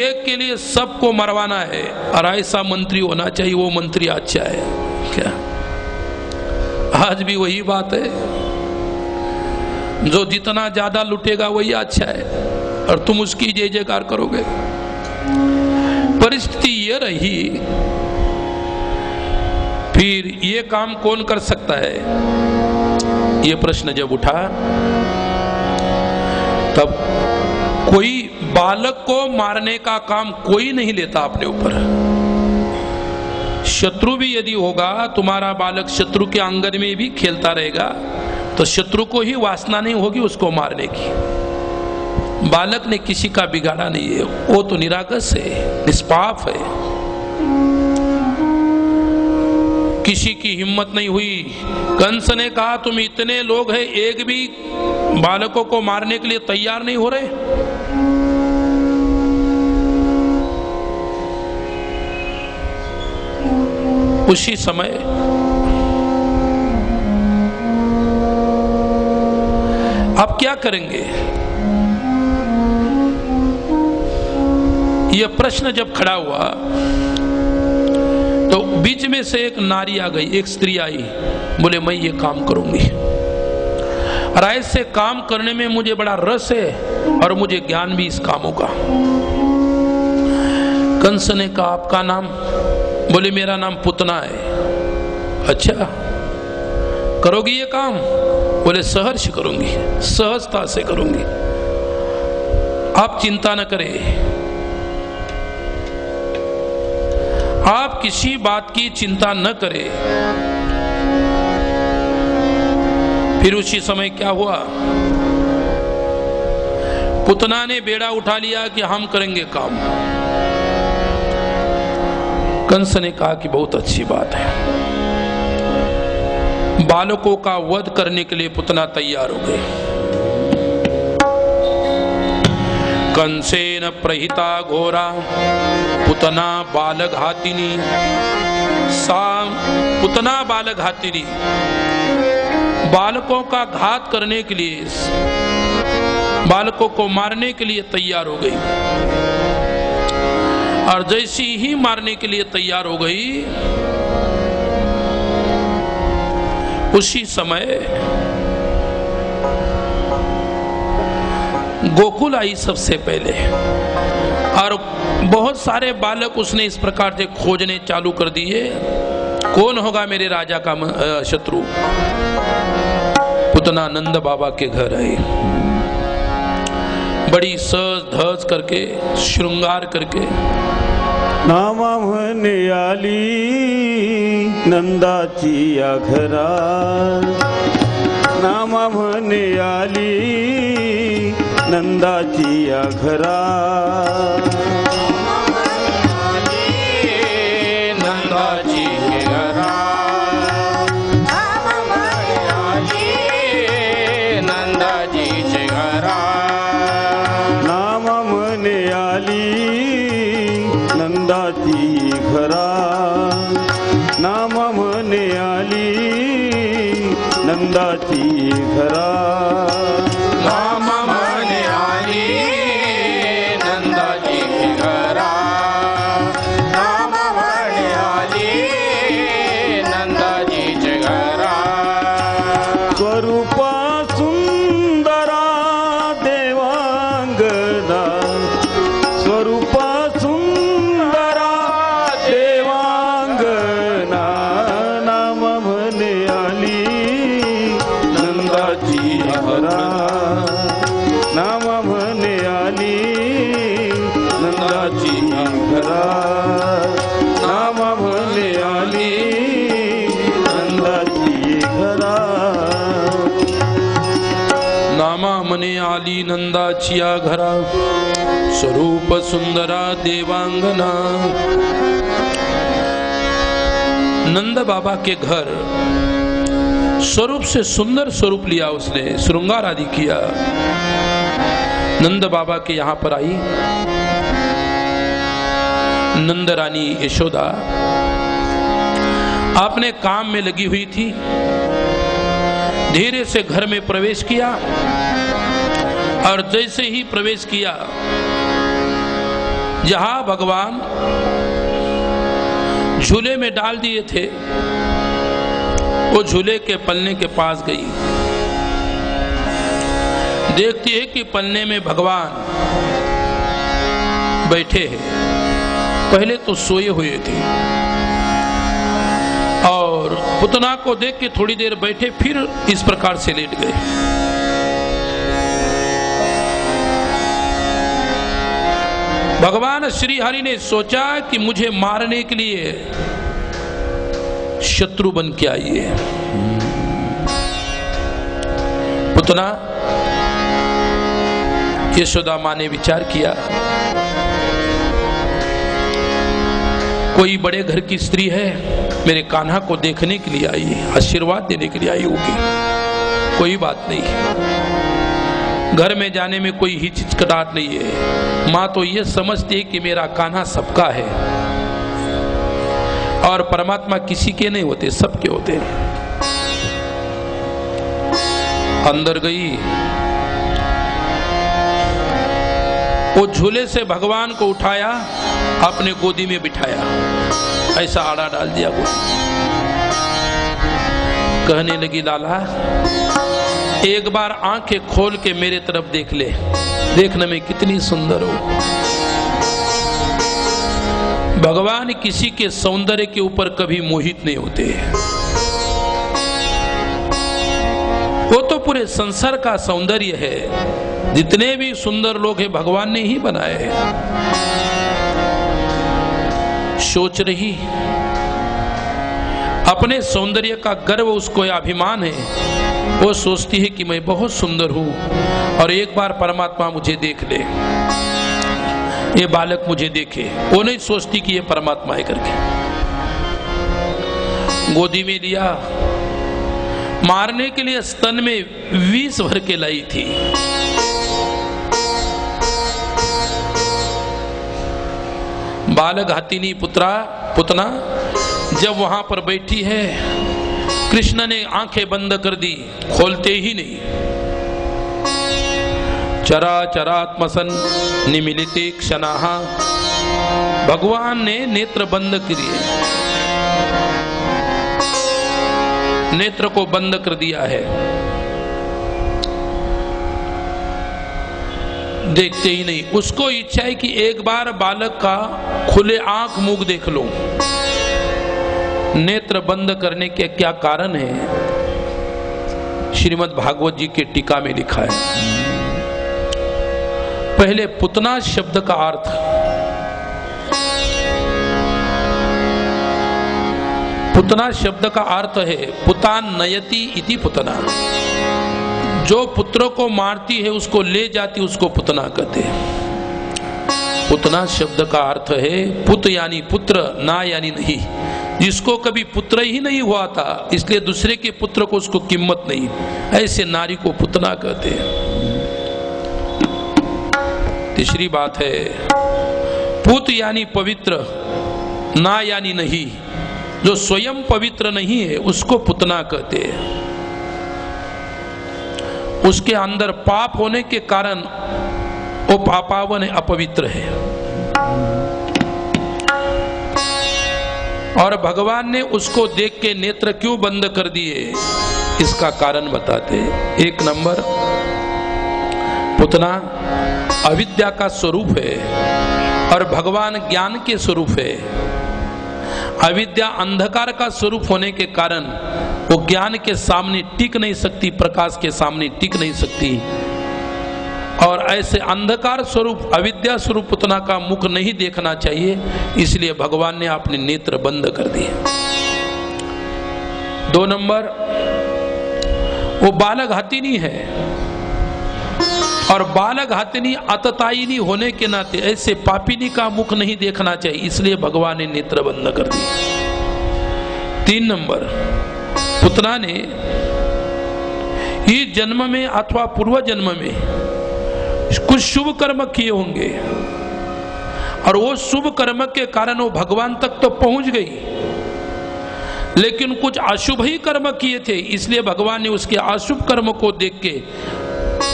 एक के लिए सबको मरवाना है और ऐसा मंत्री होना चाहिए, वो मंत्री अच्छा है। क्या आज भी वही बात है? जो जितना ज्यादा लुटेगा वही अच्छा है और तुम उसकी जय जयकार करोगे। परिस्थिति ये रही। फिर ये काम कौन कर सकता है? ये प्रश्न जब उठा, तब कोई बालक को मारने का काम कोई नहीं लेता अपने ऊपर। शत्रु भी यदि होगा, तुम्हारा बालक शत्रु के आंगन में भी खेलता रहेगा, तो शत्रु को ही वासना नहीं होगी उसको मारने की। बालक ने किसी का बिगाड़ा नहीं है, वो तो निरागस है, निष्पाप है। किसी की हिम्मत नहीं हुई। कंस ने कहा तुम इतने लोग हैं, एक भी बालकों को मारने के लिए तैयार नहीं हो रहे। उसी समय आप क्या करेंगे? यह प्रश्न जब खड़ा हुआ तो बीच में से एक नारी आ गई, एक स्त्री आई, बोले मैं ये काम करूंगी और ऐसे काम करने में मुझे बड़ा रस है और मुझे ज्ञान भी इस कामों का। कंस ने कहा आपका नाम? बोले मेरा नाम पुतना है। अच्छा, करोगी ये काम? बोले सहर्ष करूंगी, सहजता से करूंगी, आप चिंता न करें, आप किसी बात की चिंता न करें। फिर उसी समय क्या हुआ? पुतना ने बेड़ा उठा लिया कि हम करेंगे काम। कंस ने कहा कि बहुत अच्छी बात है। बालकों का वध करने के लिए पुतना तैयार हो गए। कंसेन प्रहिता घोरा पुतना बालघातिनी। पुतना बालघातिनी बालकों का घात करने के लिए, बालकों को मारने के लिए तैयार हो गई। और जैसी ही मारने के लिए तैयार हो गई, उसी समय गोकुल आई सबसे पहले और बहुत सारे बालक उसने इस प्रकार से खोजने चालू कर दिए, कौन होगा मेरे राजा का शत्रु। पुतना नंद बाबा के घर आई, बड़ी सज धज करके, श्रृंगार करके। नामा म्हणे आली नंदाची या घरा, नामा म्हणे आली नंदाची या घरा। नंदाची घरा, नंदाजीचे घरा। नामा म्हणे आली नंदाची घरा, नामा म्हणे आली नंदाची घरा। नामा म्हणे आली नंदाची घरा, नामा म्हणे आली नंदाजीचे घरा। स्वरूपा सुंदरा देवांगना, स्वरूपा सुंदरा देवांगना। नाम म्हणे आली नंदाची घरा, रामा मने आली नंदा चिया घरा, स्वरूप सुंदरा देवांगना। नंद बाबा के घर स्वरूप से सुंदर स्वरूप लिया उसने, श्रृंगार आदि किया। नंद बाबा के यहां पर आई नंद रानी यशोदा, अपने काम में लगी हुई थी। धीरे से घर में प्रवेश किया और जैसे ही प्रवेश किया, जहां भगवान झूले में डाल दिए थे, वो झूले के पलने के पास गई। देखती है कि पलने में भगवान बैठे हैं। पहले तो सोए हुए थे और पुतना को देख के थोड़ी देर बैठे, फिर इस प्रकार से लेट गए। भगवान श्री हरि ने सोचा कि मुझे मारने के लिए शत्रु बन के आई है। पुतना, यशोदा मां ने विचार किया, कोई बड़े घर की स्त्री है, मेरे कान्हा को देखने के लिए आई है, आशीर्वाद देने के लिए आई होगी। कोई बात नहीं, घर में जाने में कोई हिचकिचाहट नहीं है। मां तो ये समझती है कि मेरा कान्हा सबका है और परमात्मा किसी के नहीं होते, सबके होते हैं। अंदर गई, वो झूले से भगवान को उठाया, अपने गोदी में बिठाया, ऐसा आड़ा डाल दिया गोदी। कहने लगी, लाला एक बार आंखें खोल के मेरे तरफ देख ले, देखने में कितनी सुंदर हो। भगवान किसी के सौंदर्य के ऊपर कभी मोहित नहीं होते। वो तो पूरे संसार का सौंदर्य है। जितने भी सुंदर लोग हैं भगवान ने ही बनाए हैं। सोच रही, अपने सौंदर्य का गर्व उसको अभिमान है। वो सोचती है कि मैं बहुत सुंदर हूं और एक बार परमात्मा मुझे देख ले, ये बालक मुझे देखे। वो नहीं सोचती कि ये परमात्मा है करके। गोदी में लिया, मारने के लिए स्तन में विष भर के लाई थी। बालक हाथिनी पुतना जब वहां पर बैठी है, कृष्ण ने आंखें बंद कर दी, खोलते ही नहीं। चरा चरात्मसन निमिलिते क्षणाः, भगवान ने नेत्र बंद किए, नेत्र को बंद कर दिया है। देखते ही नहीं। उसको इच्छा है कि एक बार बालक का खुले आंख मुख देख लो। नेत्र बंद करने के क्या कारण है, श्रीमद् भागवत जी के टीका में लिखा है। पहले पुतना शब्द का अर्थ, पुतना शब्द का अर्थ है पुतान नयति इति पुतना। जो पुत्र को मारती है, उसको ले जाती, उसको पुतना कहते हैं। पुतना शब्द का अर्थ है पुत यानी पुत्र, ना यानी नहीं। जिसको कभी पुत्र ही नहीं हुआ था, इसलिए दूसरे के पुत्र को उसको कीमत नहीं, ऐसे नारी को पुतना कहते हैं। तीसरी बात है पुत यानी पवित्र, ना यानी नहीं। जो स्वयं पवित्र नहीं है उसको पुतना कहते हैं। उसके अंदर पाप होने के कारण वो पापावन है, अपवित्र है। और भगवान ने उसको देख के नेत्र क्यों बंद कर दिए, इसका कारण बताते हैं। एक नंबर, पुतना अविद्या का स्वरूप है और भगवान ज्ञान के स्वरूप है। अविद्या अंधकार का स्वरूप होने के कारण वो ज्ञान के सामने टिक नहीं सकती, प्रकाश के सामने टिक नहीं सकती। और ऐसे अंधकार स्वरूप, अविद्या स्वरूप पुतना का मुख नहीं देखना चाहिए, इसलिए भगवान ने अपने नेत्र बंद कर दिए। 2 नंबर, वो बालक हाथिनी है, और बालघातिनी अततायिनी होने के नाते ऐसे पापिनी का मुख नहीं देखना चाहिए, इसलिए भगवान ने नेत्र बंद कर दिए। 3 नंबर, पुतना ने इस जन्म में अथवा पूर्व जन्म में कुछ शुभ कर्म किए होंगे और वो शुभ कर्म के कारण वो भगवान तक तो पहुंच गई, लेकिन कुछ अशुभ ही कर्म किए थे, इसलिए भगवान ने उसके अशुभ कर्म को देख के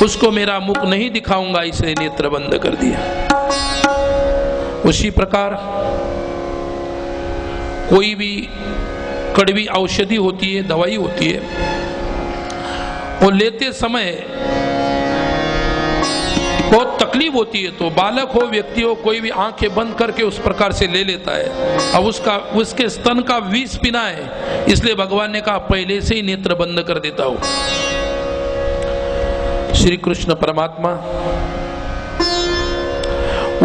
उसको मेरा मुख नहीं दिखाऊंगा, इसलिए नेत्र बंद कर दिया। उसी प्रकार कोई भी कड़वी औषधि होती है, दवाई होती है, वो लेते समय बहुत तकलीफ होती है, तो बालक हो, व्यक्ति हो, कोई भी आंखें बंद करके उस प्रकार से ले लेता है। अब उसके स्तन का विष पीना है, इसलिए भगवान ने कहा पहले से ही नेत्र बंद कर देता हूं। श्री कृष्ण परमात्मा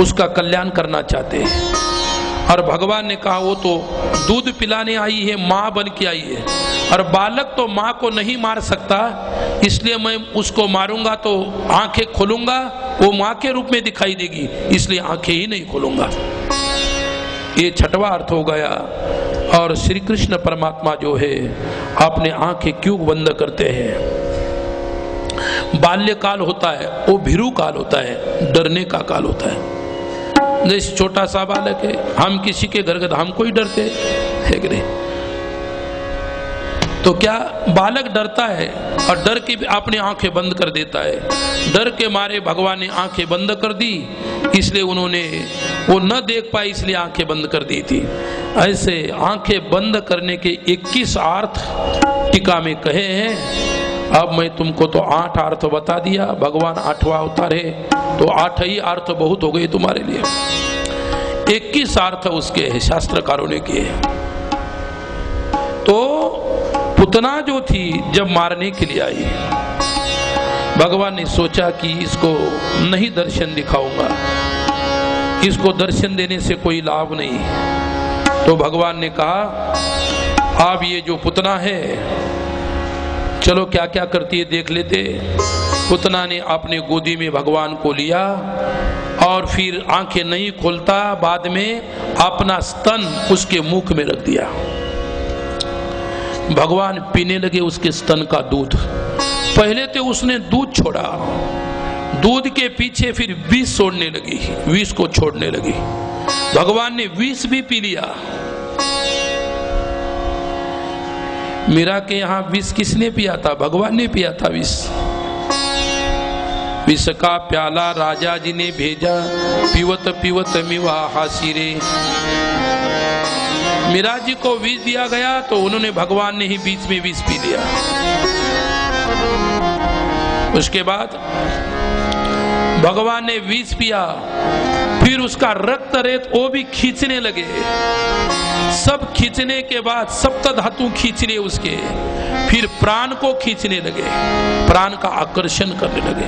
उसका कल्याण करना चाहते हैं, और भगवान ने कहा वो तो दूध पिलाने आई है, मां बन के आई है, और बालक तो मां को नहीं मार सकता, इसलिए मैं उसको मारूंगा तो आंखें खोलूंगा, वो मां के रूप में दिखाई देगी, इसलिए आंखें ही नहीं खोलूंगा। ये 6वां अर्थ हो गया। और श्री कृष्ण परमात्मा जो है अपने आंखें क्यों बंद करते हैं? बाल्यकाल होता है, वो भीरू काल होता है, डरने का काल होता है। जैसे छोटा सा बालक है, हम किसी के घर गए हमको ही डरते है कि नहीं? तो क्या बालक डरता है और डर के अपने आंखें बंद कर देता है। डर के मारे भगवान ने आंखें बंद कर दी, इसलिए उन्होंने वो न देख पाए, इसलिए आंखें बंद कर दी थी। ऐसे आंखें बंद करने के 21 अर्थ टीका में कहे हैं। अब मैं तुमको तो 8 अर्थ बता दिया, भगवान 8वां अवतार है, तो 8 ही अर्थ बहुत हो गए तुम्हारे लिए। 21 अर्थ उसके है, शास्त्रकारों ने किए। तो पुतना जो थी जब मारने के लिए आई, भगवान ने सोचा कि इसको नहीं दर्शन दिखाऊंगा, इसको दर्शन देने से कोई लाभ नहीं। तो भगवान ने कहा अब ये जो पुतना है, चलो क्या क्या करती है देख लेते। पुतना ने अपने गोदी में भगवान को लिया और फिर आंखें नहीं खोलता, बाद में अपना स्तन उसके मुख में रख दिया। भगवान पीने लगे उसके स्तन का दूध। पहले तो उसने दूध छोड़ा, दूध के पीछे फिर विष छोड़ने लगी, विष को छोड़ने लगी। भगवान ने विष भी पी लिया। मीरा के यहाँ विष किसने पिया था? भगवान ने पिया था विष। विष का प्याला राजा जी ने भेजा, पीवत पीवत मिवा हासिरे। मीरा जी को विष दिया गया तो उन्होंने, भगवान ने ही बीच में विष पी लिया। उसके बाद भगवान ने विष पिया, फिर उसका रक्त रेत वो भी खींचने लगे। सब खींचने के बाद सप्त धातु खींच लिए उसके, फिर प्राण को खींचने लगे, प्राण का आकर्षण करने लगे।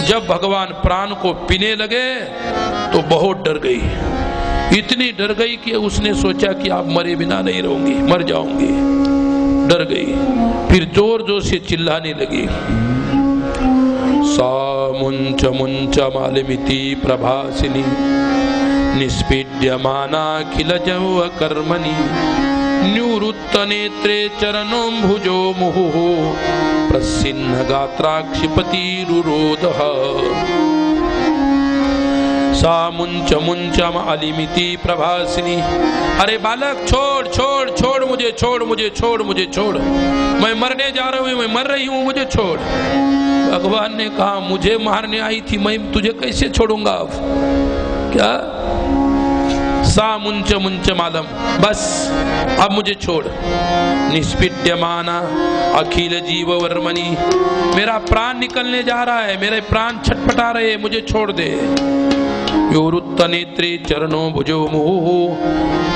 जब भगवान प्राण को पीने लगे तो बहुत डर गई, इतनी डर गई कि उसने सोचा कि आप मरे बिना नहीं रहोगे, मर जाओगे। डर गई, फिर जोर जोर से चिल्लाने लगी, सा मुंच मुंच मालिमिति प्रभासिनी निष्पीड्यमाना खिल जव कर्मणि निवृत्त नेत्रे चरणों मुहुः प्रसिन्न गात्राक्षिपतिरुरोधः। सा मुंच मुंच मालिमिति प्रभासिनी। अरे बालक छोड़ छोड़ छोड़ मुझे, छोड़ मुझे, छोड़ मुझे, छोड़, मैं मरने जा रहा हूँ, मैं मर रही हूँ, मुझे छोड़। भगवान ने कहा मुझे मारने आई थी, मैं तुझे कैसे छोड़ूंगा? अब क्या? सा मुंच मुंच मालम, बस अब मुझे छोड़। निष्पीड्यमाना अखिल जीव वर्मणि, मेरा प्राण निकलने जा रहा है, मेरे प्राण छटपटा रहे, मुझे छोड़ दे। विवृत्त नेत्रे चरणों भुजो मुहुः,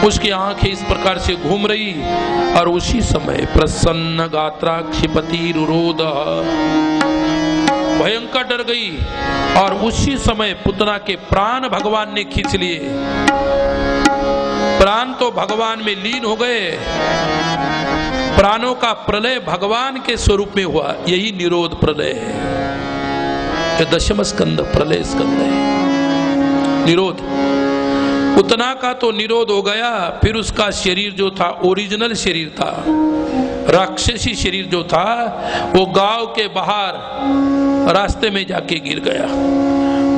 उसकी आंखें इस प्रकार से घूम रही, और उसी समय प्रसन्न गात्राक्षिपतिरुरोधः, भयंकर डर गई, और उसी समय पुतना के प्राण भगवान ने खींच लिए। प्राण तो भगवान में लीन हो गए। प्राणों का प्रलय भगवान के स्वरूप में हुआ, यही निरोध प्रलय है। ये दशम स्कंद प्रलय स्कंद है। निरोध उतना का तो निरोध हो गया, फिर उसका शरीर जो था ओरिजिनल शरीर था, राक्षसी शरीर जो था, वो गांव के बाहर रास्ते में जाके गिर गया।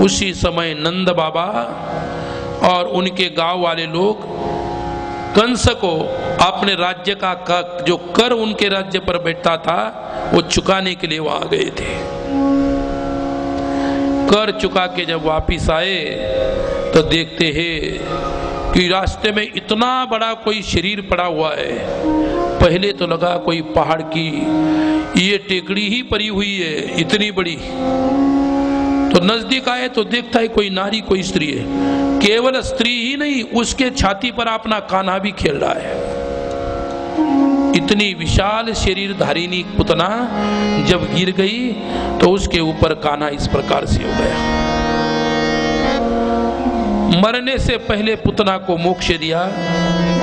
उसी समय नंद बाबा और उनके गांव वाले लोग कंस को अपने राज्य का जो कर उनके राज्य पर बैठता था वो चुकाने के लिए वहां गए थे। कर चुका के जब वापिस आए तो देखते हैं कि रास्ते में इतना बड़ा कोई शरीर पड़ा हुआ है। पहले तो लगा कोई पहाड़ की ये टेकड़ी ही पड़ी हुई है इतनी बड़ी, तो नजदीक आए तो देखता है कोई नारी कोई स्त्री है। केवल स्त्री ही नहीं, उसके छाती पर अपना कान्हा भी खेल रहा है। इतनी विशाल शरीर धारिणी पुतना जब गिर गई तो उसके ऊपर कान्हा इस प्रकार से हो गया। मरने से पहले पुतना को मोक्ष दिया।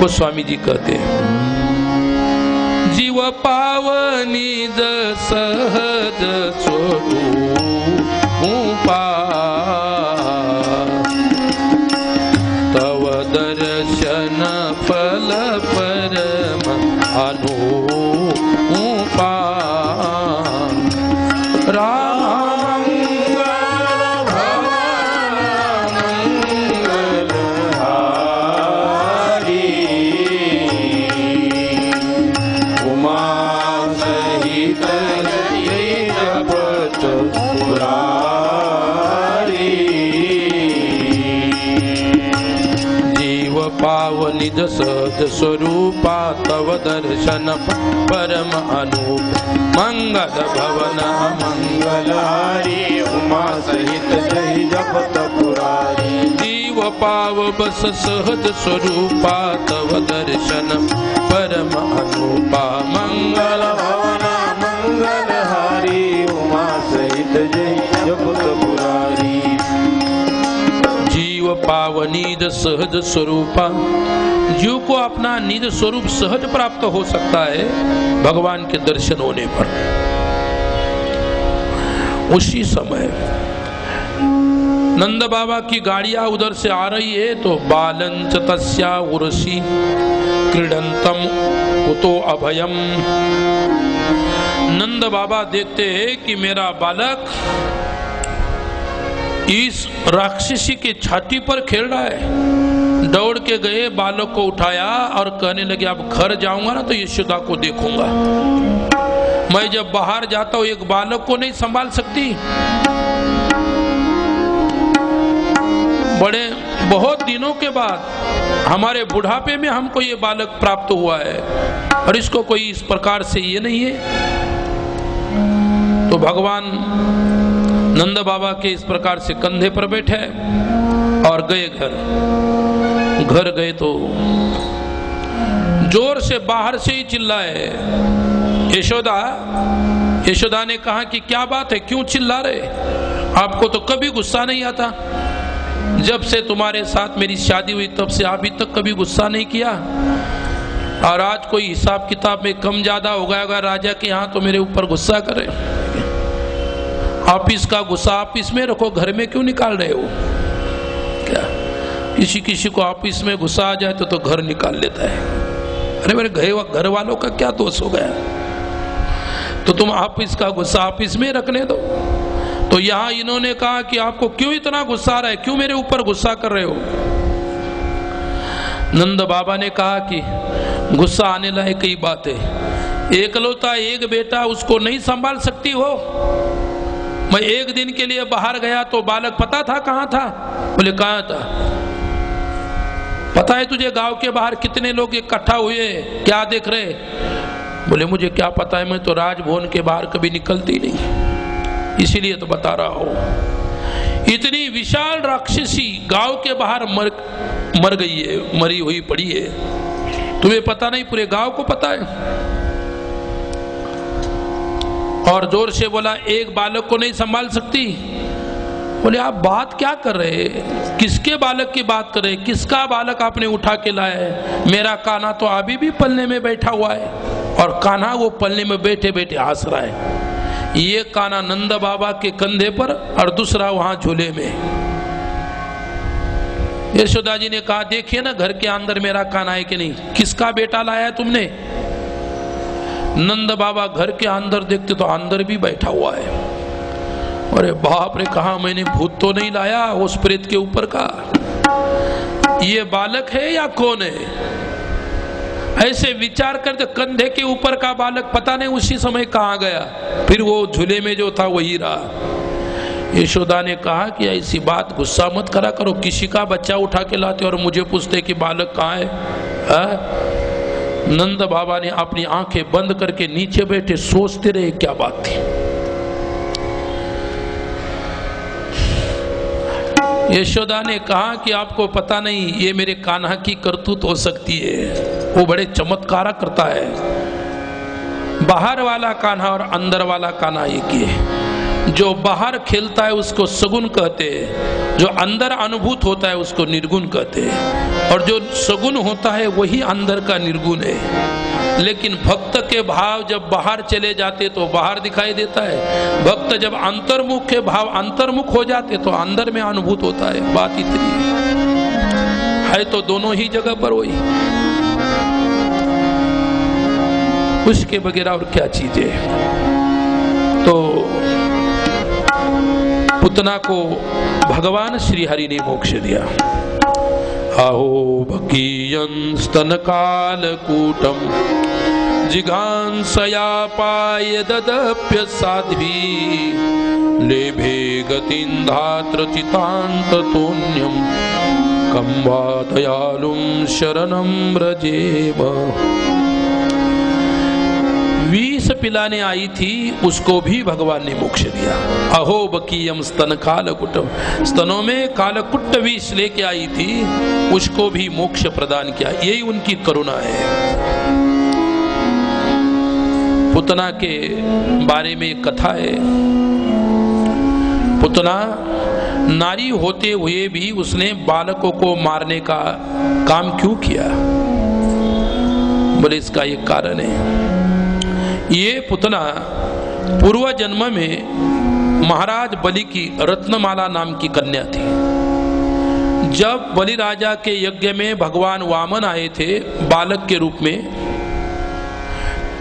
गोस्वामी जी कहते हैं, जीव पावनी सहज स्वरूपा तव दर्शन फल परम अनुपा। निज सद स्वरूपा तव दर्शन परम अनूप। मंगल भवन मंगलहारी उमा सहित जय जपत पुरारी। जीव पाव बस सहज स्वरूपा तव दर्शन परम अनूपा। मंगल भवन मंगलहारी उमा सहित जय जपत पुरारी। जीव पाव निज सहज स्वरूपा, जीव को अपना निज स्वरूप सहज प्राप्त हो सकता है भगवान के दर्शन होने पर। उसी समय नंद बाबा की गाड़ियां उधर से आ रही है तो बालंच तस्या उर्सी क्रीडंतम कुतो अभयम। नंद बाबा देखते हैं कि मेरा बालक इस राक्षसी के छाती पर खेल रहा है। दौड़ के गए, बालक को उठाया और कहने लगे अब घर जाऊंगा ना तो यशोदा को देखूंगा। मैं जब बाहर जाता हूं एक बालक को नहीं संभाल सकती। बहुत दिनों के बाद हमारे बुढ़ापे में हमको ये बालक प्राप्त हुआ है और इसको कोई इस प्रकार से ये नहीं है। तो भगवान नंद बाबा के इस प्रकार से कंधे पर बैठे और गए घर गए तो जोर से बाहर से ही चिल्लाए, यशोदा ने कहा कि क्या बात है, क्यों चिल्ला रहे? आपको तो कभी गुस्सा नहीं आता। जब से तुम्हारे साथ मेरी शादी हुई तब से अभी तक कभी गुस्सा नहीं किया, और आज कोई हिसाब किताब में कम ज्यादा हो गया होगा राजा के यहाँ तो मेरे ऊपर गुस्सा करे। ऑफिस का गुस्सा ऑफिस में रखो, घर में क्यों निकाल रहे हो? क्या किसी को ऑफिस में गुस्सा आ जाए तो घर निकाल लेता है। अरे मेरे घर वालों का क्या दोष हो गया? तो तुम ऑफिस का गुस्सा ऑफिस में रखने दो। तो यहां इन्होंने कहा कि आपको क्यों इतना गुस्सा आ रहा है, क्यों मेरे ऊपर गुस्सा कर रहे हो? नंद बाबा ने कहा कि गुस्सा आने लायक कई बात है। एकलौता एक बेटा, उसको नहीं संभाल सकती हो? मैं एक दिन के लिए बाहर गया तो बालक पता था कहां था? बोले कहां था? पता है तुझे गांव के बाहर कितने लोग इकट्ठा हुए, क्या देख रहे? बोले मुझे क्या पता है, मैं तो राजभवन के बाहर कभी निकलती नहीं, इसीलिए तो बता रहा हूं। इतनी विशाल राक्षसी गांव के बाहर मर गई है, मरी हुई पड़ी है। तुम्हें पता नहीं, पूरे गांव को पता है। और जोर से बोला एक बालक को नहीं संभाल सकती? बोले आप बात क्या कर रहे? किसके बालक की बात कर रहे? किसका बालक आपने उठा के लाया है? मेरा कान्हा तो अभी भी पलने में बैठा हुआ है, और कान्हा वो पलने में बैठे बैठे हंस रहा है। ये कान्हा नंद बाबा के कंधे पर और दूसरा वहां झूले में। यशोदा जी ने कहा देखिए ना घर के अंदर मेरा कान्हा है कि नहीं, किसका बेटा लाया तुमने? नंद बाबा घर के अंदर देखते तो अंदर भी बैठा हुआ है। अरे बाप रे, कहा मैंने भूत तो नहीं लाया उस प्रेत के ऊपर का, ये बालक है या कौन है? ऐसे विचार करते कंधे के ऊपर का बालक पता नहीं उसी समय कहाँ गया, फिर वो झूले में जो था वही रहा। यशोदा ने कहा कि ऐसी बात गुस्सा मत करा करो, किसी का बच्चा उठा के लाते और मुझे पूछते कि बालक कहाँ है? नंद बाबा ने अपनी आंखें बंद करके नीचे बैठे सोचते रहे क्या बात थी। यशोदा ने कहा कि आपको पता नहीं ये मेरे कान्हा की करतूत हो सकती है, वो बड़े चमत्कार करता है। बाहर वाला कान्हा और अंदर वाला कान्हा एक ही है। जो बाहर खेलता है उसको सगुन कहते हैं, जो अंदर अनुभूत होता है उसको निर्गुण कहते हैं, और जो सगुन होता है वही अंदर का निर्गुण है। लेकिन भक्त के भाव जब बाहर चले जाते तो बाहर दिखाई देता है, भक्त जब अंतर्मुख के भाव अंतर्मुख हो जाते तो अंदर में अनुभूत होता है। बात इतनी है तो दोनों ही जगह पर वही, उसके बगैर और क्या चीज है। तो पुतना को भगवान श्री हरि ने मोक्ष दिया। अहो भकीयं स्तन कालकूटं जिघांसया पाय ददप्य साध्वी लेभे गतिं धात्र चितान्ततोन्यं कं वा दयालुं शरणं व्रजेम। विष पिलाने आई थी उसको भी भगवान ने मोक्ष दिया। अहो बकीयम स्तन कालकुटम, स्तनों में कालकुट विष लेके आई थी, उसको भी मोक्ष प्रदान किया। यही उनकी करुणा है। पुतना के बारे में कथा है। पुतना नारी होते हुए भी उसने बालकों को मारने का काम क्यों किया? बोले इसका एक कारण है। ये पुतना पूर्व जन्म में महाराज बलि की रत्नमाला नाम की कन्या थी। जब बलि राजा के यज्ञ में भगवान वामन आए थे बालक के रूप में,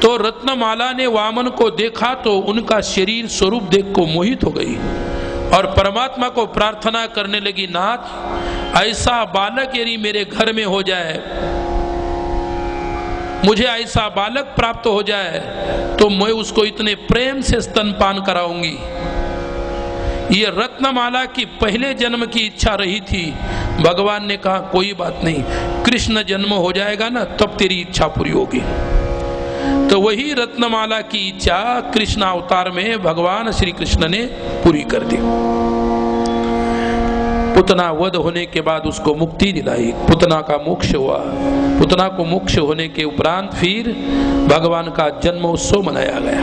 तो रत्नमाला ने वामन को देखा तो उनका शरीर स्वरूप देख को मोहित हो गई और परमात्मा को प्रार्थना करने लगी, नाथ ऐसा बालक यदि मेरे घर में हो जाए, मुझे ऐसा बालक प्राप्त हो जाए तो मैं उसको इतने प्रेम से स्तनपान कराऊंगी। ये रत्नमाला की पहले जन्म की इच्छा रही थी। भगवान ने कहा कोई बात नहीं, कृष्ण जन्म हो जाएगा ना तब तेरी इच्छा पूरी होगी। तो वही रत्नमाला की इच्छा कृष्ण अवतार में भगवान श्री कृष्ण ने पूरी कर दी। पुतना वध होने के बाद उसको मुक्ति दिलाई, पुतना का मोक्ष हुआ। पुतना को मोक्ष होने के उपरांत फिर भगवान का जन्मोत्सव मनाया गया।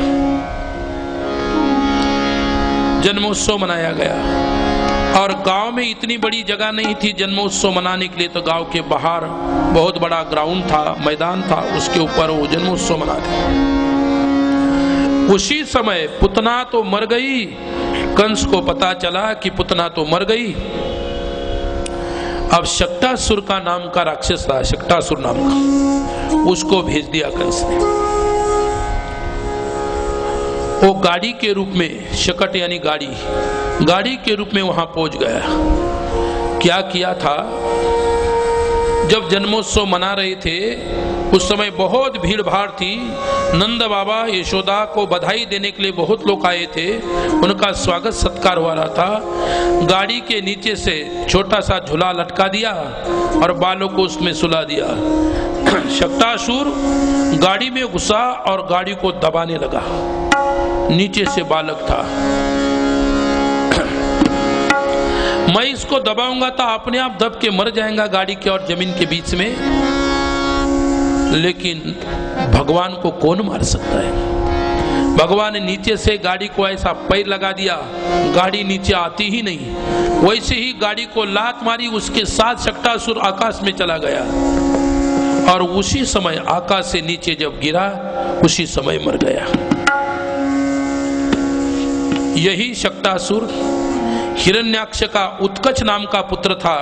जन्मोत्सव मनाया गया और गांव में इतनी बड़ी जगह नहीं थी जन्मोत्सव मनाने के लिए, तो गांव के बाहर बहुत बड़ा ग्राउंड था, मैदान था, उसके ऊपर वो जन्मोत्सव मनाते। उसी समय पुतना तो मर गई, कंस को पता चला कि पुतना तो मर गई। अब शक्टासुर का नाम का राक्षस था, शक्टासुर नाम का, उसको भेज दिया कंस ने। वो गाड़ी के रूप में, शकट यानी गाड़ी के रूप में वहां पहुंच गया। क्या किया था, जब जन्मोत्सव मना रहे थे उस समय बहुत भीड़ भाड़ थी। नंद बाबा यशोदा को बधाई देने के लिए बहुत लोग आए थे, उनका स्वागत सत्कार हो रहा था। गाड़ी के नीचे से छोटा सा झूला लटका दिया और बालों को उसमें सुला दिया। शक्टासुर गाड़ी में घुसा और गाड़ी को दबाने लगा। नीचे से बालक था। मैं इसको दबाऊंगा तो अपने आप दब के मर जाएगा गाड़ी के और जमीन के बीच में, लेकिन भगवान को कौन मार सकता है। भगवान ने नीचे से गाड़ी को ऐसा पैर लगा दिया, गाड़ी नीचे आती ही नहीं। वैसे ही गाड़ी को लात मारी, उसके साथ शक्टासुर आकाश में चला गया और उसी समय आकाश से नीचे जब गिरा उसी समय मर गया। यही शक्तासुर हिरण्याक्ष का उत्कच नाम का पुत्र था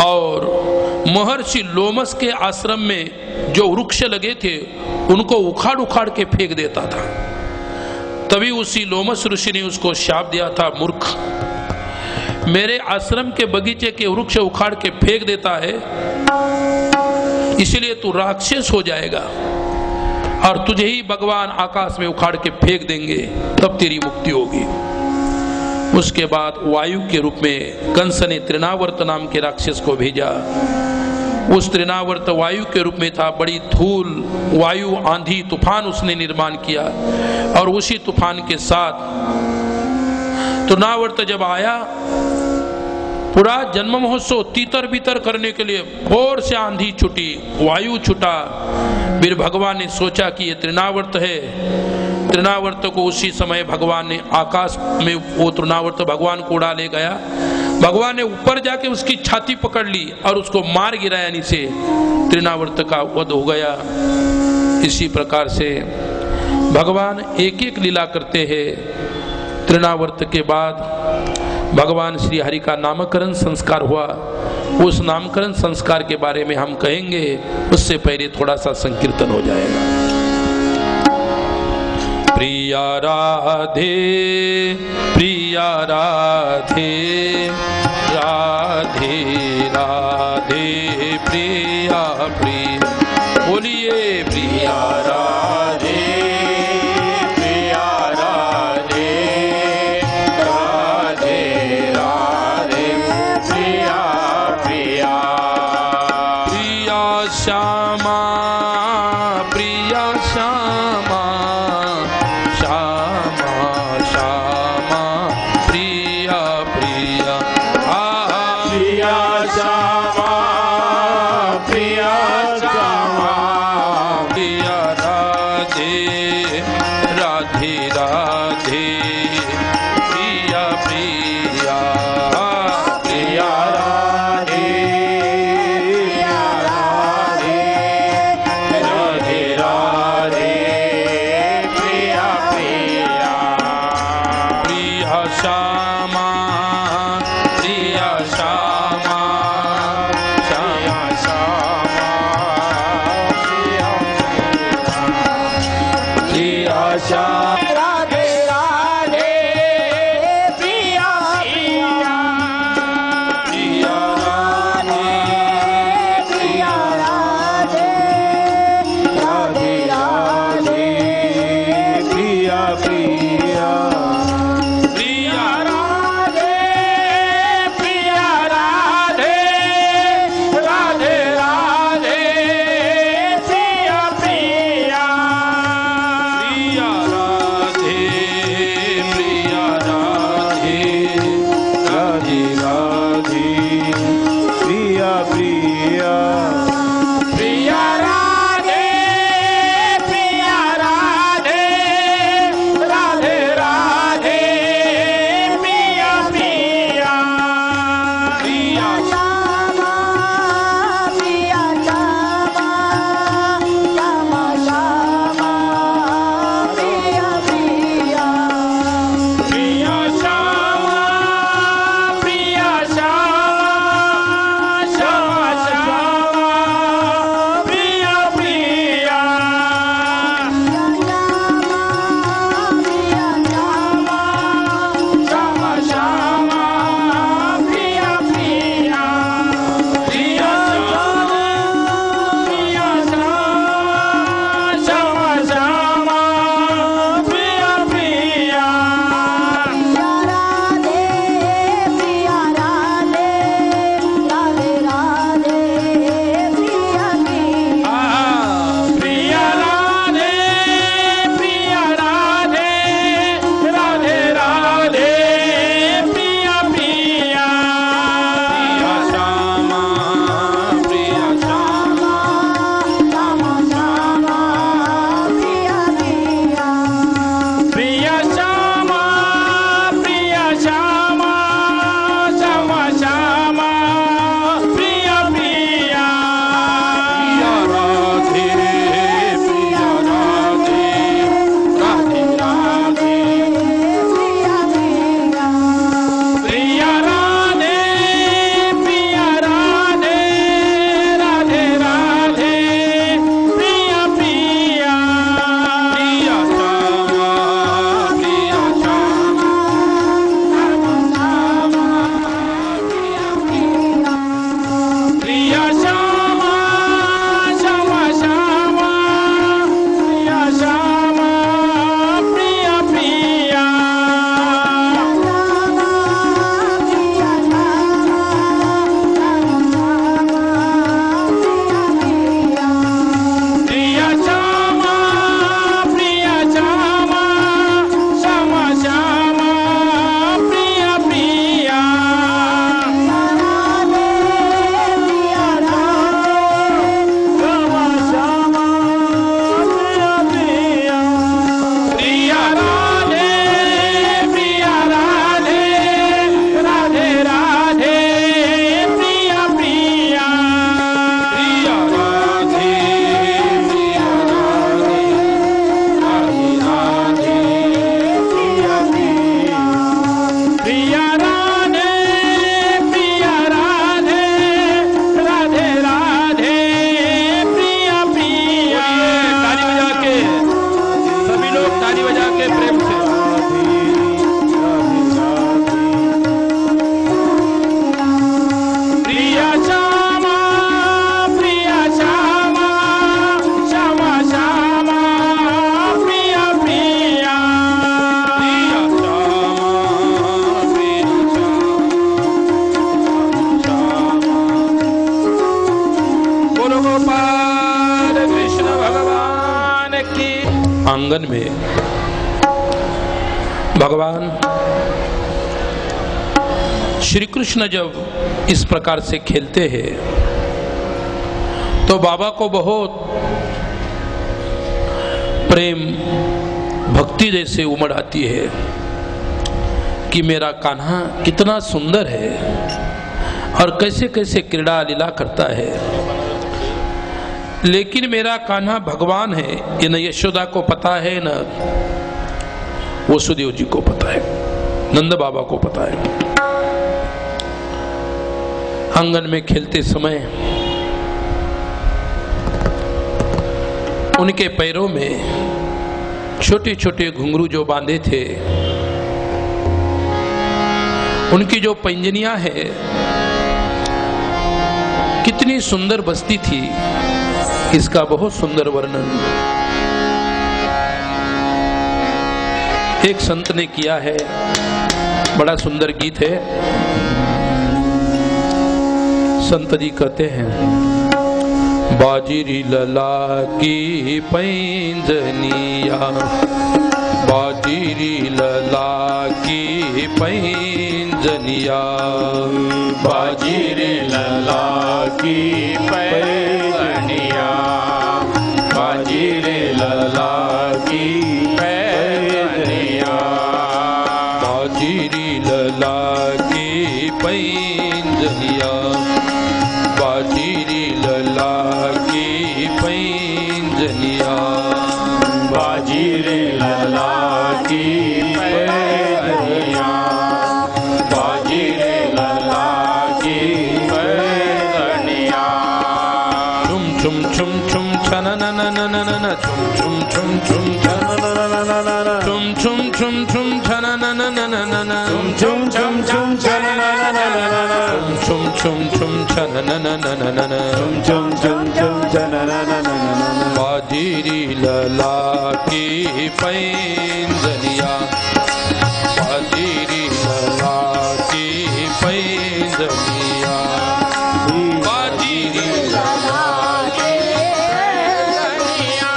और महर्षि लोमस के आश्रम में जो वृक्ष लगे थे उनको उखाड़ उखाड़ के फेंक देता था। तभी उसी लोमस ऋषि ने उसको शाप दिया था, मूर्ख, मेरे आश्रम के बगीचे के वृक्ष उखाड़ के फेंक देता है, इसलिए तू राक्षस हो जाएगा और तुझे ही भगवान आकाश में उखाड़ के फेंक देंगे, तब तेरी मुक्ति होगी। उसके बाद वायु के रूप में कंस ने तृणावर्त नाम के राक्षस को भेजा। उस तृणावर्त वायु के रूप में था। बड़ी धूल, वायु, आंधी, तूफान उसने निर्माण किया और उसी तूफान के साथ तृणावर्त जब आया, पूरा जन्म महोत्सव तीतर बीतर करने के लिए भोर से आंधी छुटी, वायु छुटा। फिर भगवान ने सोचा कि ये तृणावर्त है। तृणावर्त को उसी समय भगवान ने आकाश में, वो तृणावर्त भगवान को उड़ा ले गया। भगवान ने ऊपर जाके उसकी छाती पकड़ ली और उसको मार गिराया नीचे। तृणावर्त का वध हो गया। इसी प्रकार से भगवान एक एक लीला करते हैं। तृणावर्त के बाद भगवान श्री हरि का नामकरण संस्कार हुआ। उस नामकरण संस्कार के बारे में हम कहेंगे, उससे पहले थोड़ा सा संकीर्तन हो जाएगा। प्रिया राधे प्रिया राधे, राधे राधे प्रिया प्रिया, बोलिए प्रिया राधे प्रिया राधे, राधे राधे प्रिया प्रिया, प्रिया श्यामा प्रिया श्यामा, प्रिया श्यामा प्रिया आंगन में भगवान श्री कृष्ण जब इस प्रकार से खेलते हैं तो बाबा को बहुत प्रेम भक्ति जैसे उमड़ आती है कि मेरा कान्हा कितना सुंदर है और कैसे कैसे क्रीड़ा लीला करता है। लेकिन मेरा कान्हा भगवान है, ये न यशोदा को पता है न वसुदेव जी को पता है, नंद बाबा को पता है। आंगन में खेलते समय उनके पैरों में छोटे छोटे घुंघरू जो बांधे थे, उनकी जो पैंजनियां है कितनी सुंदर बजती थी, इसका बहुत सुंदर वर्णन एक संत ने किया है। बड़ा सुंदर गीत है। संत जी कहते हैं, बाजिरी लला की पैंजनिया, बाजिरी लला की पैंजनिया, बाजिरी लला की पैंजनिया, बाजिरी लला की पैंजनिया, बाजिरी लला की पैंजनिया, बाजिरी लला की पैंजनिया, बाजिरी लला की पैंजनिया, बाजिरी लला की पैंजनिया। छुम छुम छुम छुम छन न न न न न छुम छुम छुम छुम छुम छुम छुम छुम छन न न न न न छुम छुम छुम छन न न न न छुम छुम छुम छन न न न न न छुम छुम छुम छन न न न न। बाजिरी लला की पैंजनिया, बाजिरी लला की पैंजनिया, बाजिरी लला की पैंजनिया,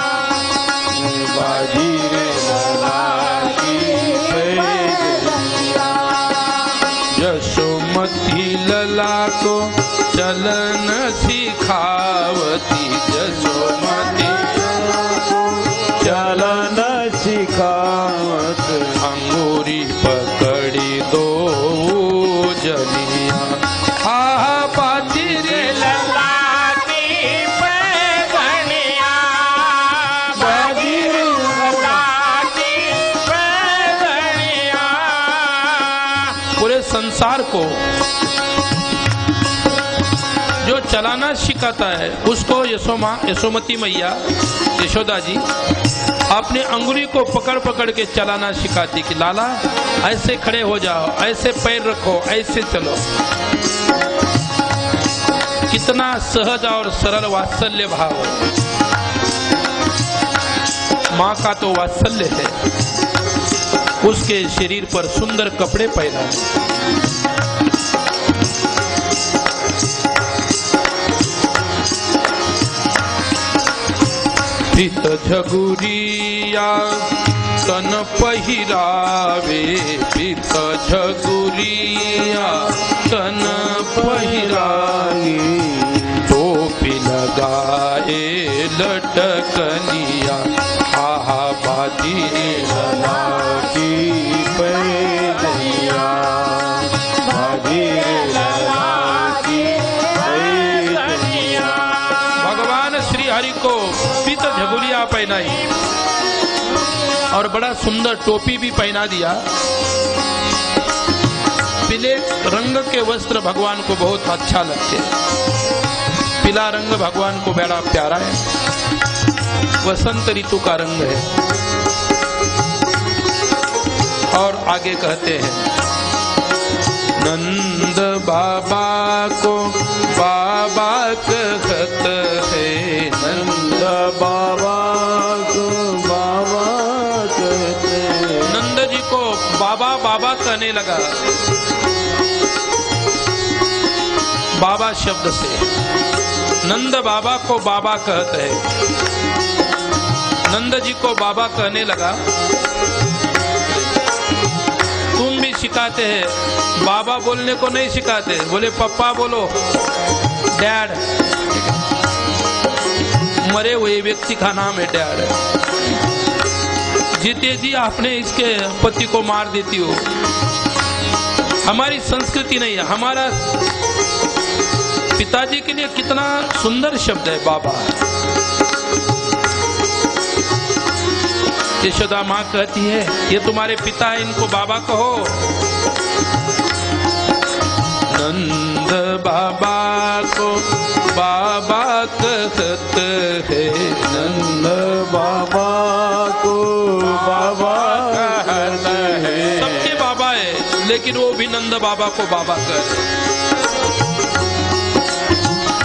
बाजिरी लला की पैंजनिया। यशोमती लला को चलन सिखावती, यशोमती चलन सिखावत, अंगूरी पकड़ी दो जनिया। आहा बाजिरी लला की पैंजनिया, बाजिरी लला की पैंजनिया। पूरे संसार को जो चलाना सिखाता है उसको यशोमती मैया यशोदा जी अपने अंगुली को पकड़ पकड़ के चलाना सिखाती कि लाला ऐसे खड़े हो जाओ, ऐसे पैर रखो, ऐसे चलो। कितना सहज और सरल वात्सल्य भाव। माँ का तो वात्सल्य है, उसके शरीर पर सुंदर कपड़े पहना, फित झगुरिया तन पहिरावे, फित झगुरिया तन पहिरावे, टोपी लगाए लटकनिया। आहा बाजिरी लला की पैंजनिया, बाजिरी लला की पैंजनिया। भगवान श्री हरि को पीत झगुलिया पहनाई और बड़ा सुंदर टोपी भी पहना दिया। पीले रंग के वस्त्र भगवान को बहुत अच्छा लगते। पीला रंग भगवान को बड़ा प्यारा है, वसंत ऋतु का रंग है। और आगे कहते हैं, नंद बाबा को बाबा कहत है, नंद बाबा को बाबा कहते, नंद जी को बाबा बाबा कहने लगा। बाबा शब्द से नंद बाबा को बाबा कहते हैं। नंद जी को बाबा कहने लगा, तुम भी सिखाते हैं, बाबा बोलने को नहीं सिखाते। बोले पप्पा बोलो, डैड। मरे हुए व्यक्ति का नाम है डैड। जीते जी आपने इसके पति को मार देती हो। हमारी संस्कृति नहीं है। हमारा पिताजी के लिए कितना सुंदर शब्द है बाबा। यशोदा माँ कहती है, ये तुम्हारे पिता है, इनको बाबा कहो। नंद बाबा को बाबा कहते हैं, नंद बाबा को बाबा कहते हैं। सबके बाबा है, लेकिन वो भी नंद बाबा को बाबा कहते हैं।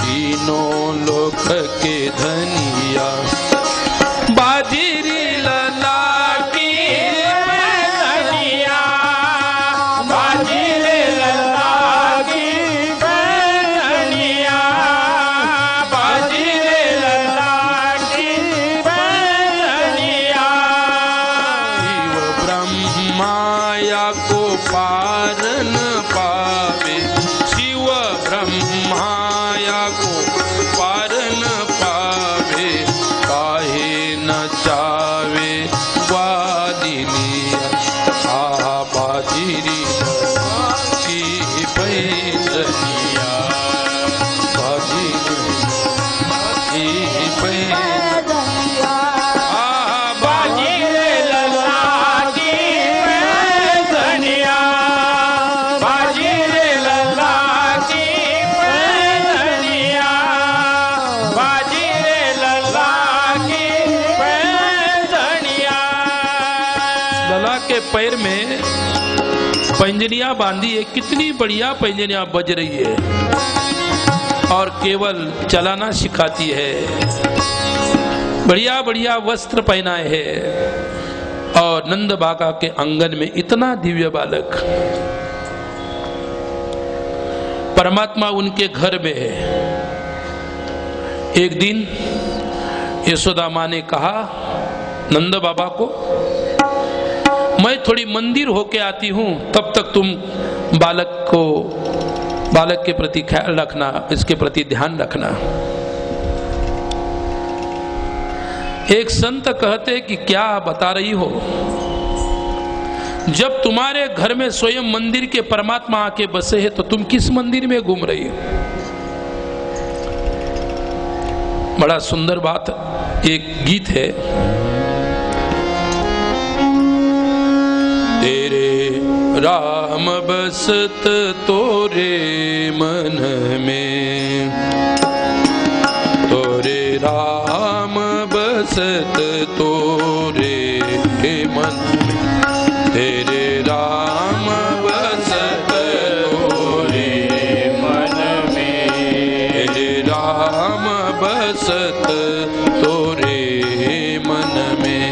तीनों लोक के धनिया बाजीरी लला की धनिया, बाजीरे लला की धनिया, बाजीरे लला की धनिया। शिव ब्रह्माया को पार न पावे, शिव ब्रह्माया को पार न पावे, काहे न चावे वादिनिया आ बाजीरी की पैदनिया, बाजीरी की पैदनिया आ बाजीरे लला की धनिया, बाजीरे लला की धनिया, बाजीरे लला की धनिया। लला के पैर में पैंजनियां बांधी है। कितनी बढ़िया पैंजनियां बज रही है, और केवल चलाना सिखाती है। बढ़िया बढ़िया वस्त्र पहनाए है, और नंद बाबा के आंगन में इतना दिव्य बालक। परमात्मा उनके घर में है। एक दिन यशोदा माँ ने कहा नंद बाबा को, मैं थोड़ी मंदिर होके आती हूं, तब तक तुम बालक के प्रति ख्याल रखना, इसके प्रति ध्यान रखना। एक संत कहते कि क्या बता रही हो, जब तुम्हारे घर में स्वयं मंदिर के परमात्मा आके बसे हैं, तो तुम किस मंदिर में घूम रही हो। बड़ा सुंदर बात, एक गीत है। तेरे राम बसत तोरे मन में, तोरे राम बसत तोरे मन में, तेरे राम बसत तोरे मन में, तेरे राम बसत तोरे मन में,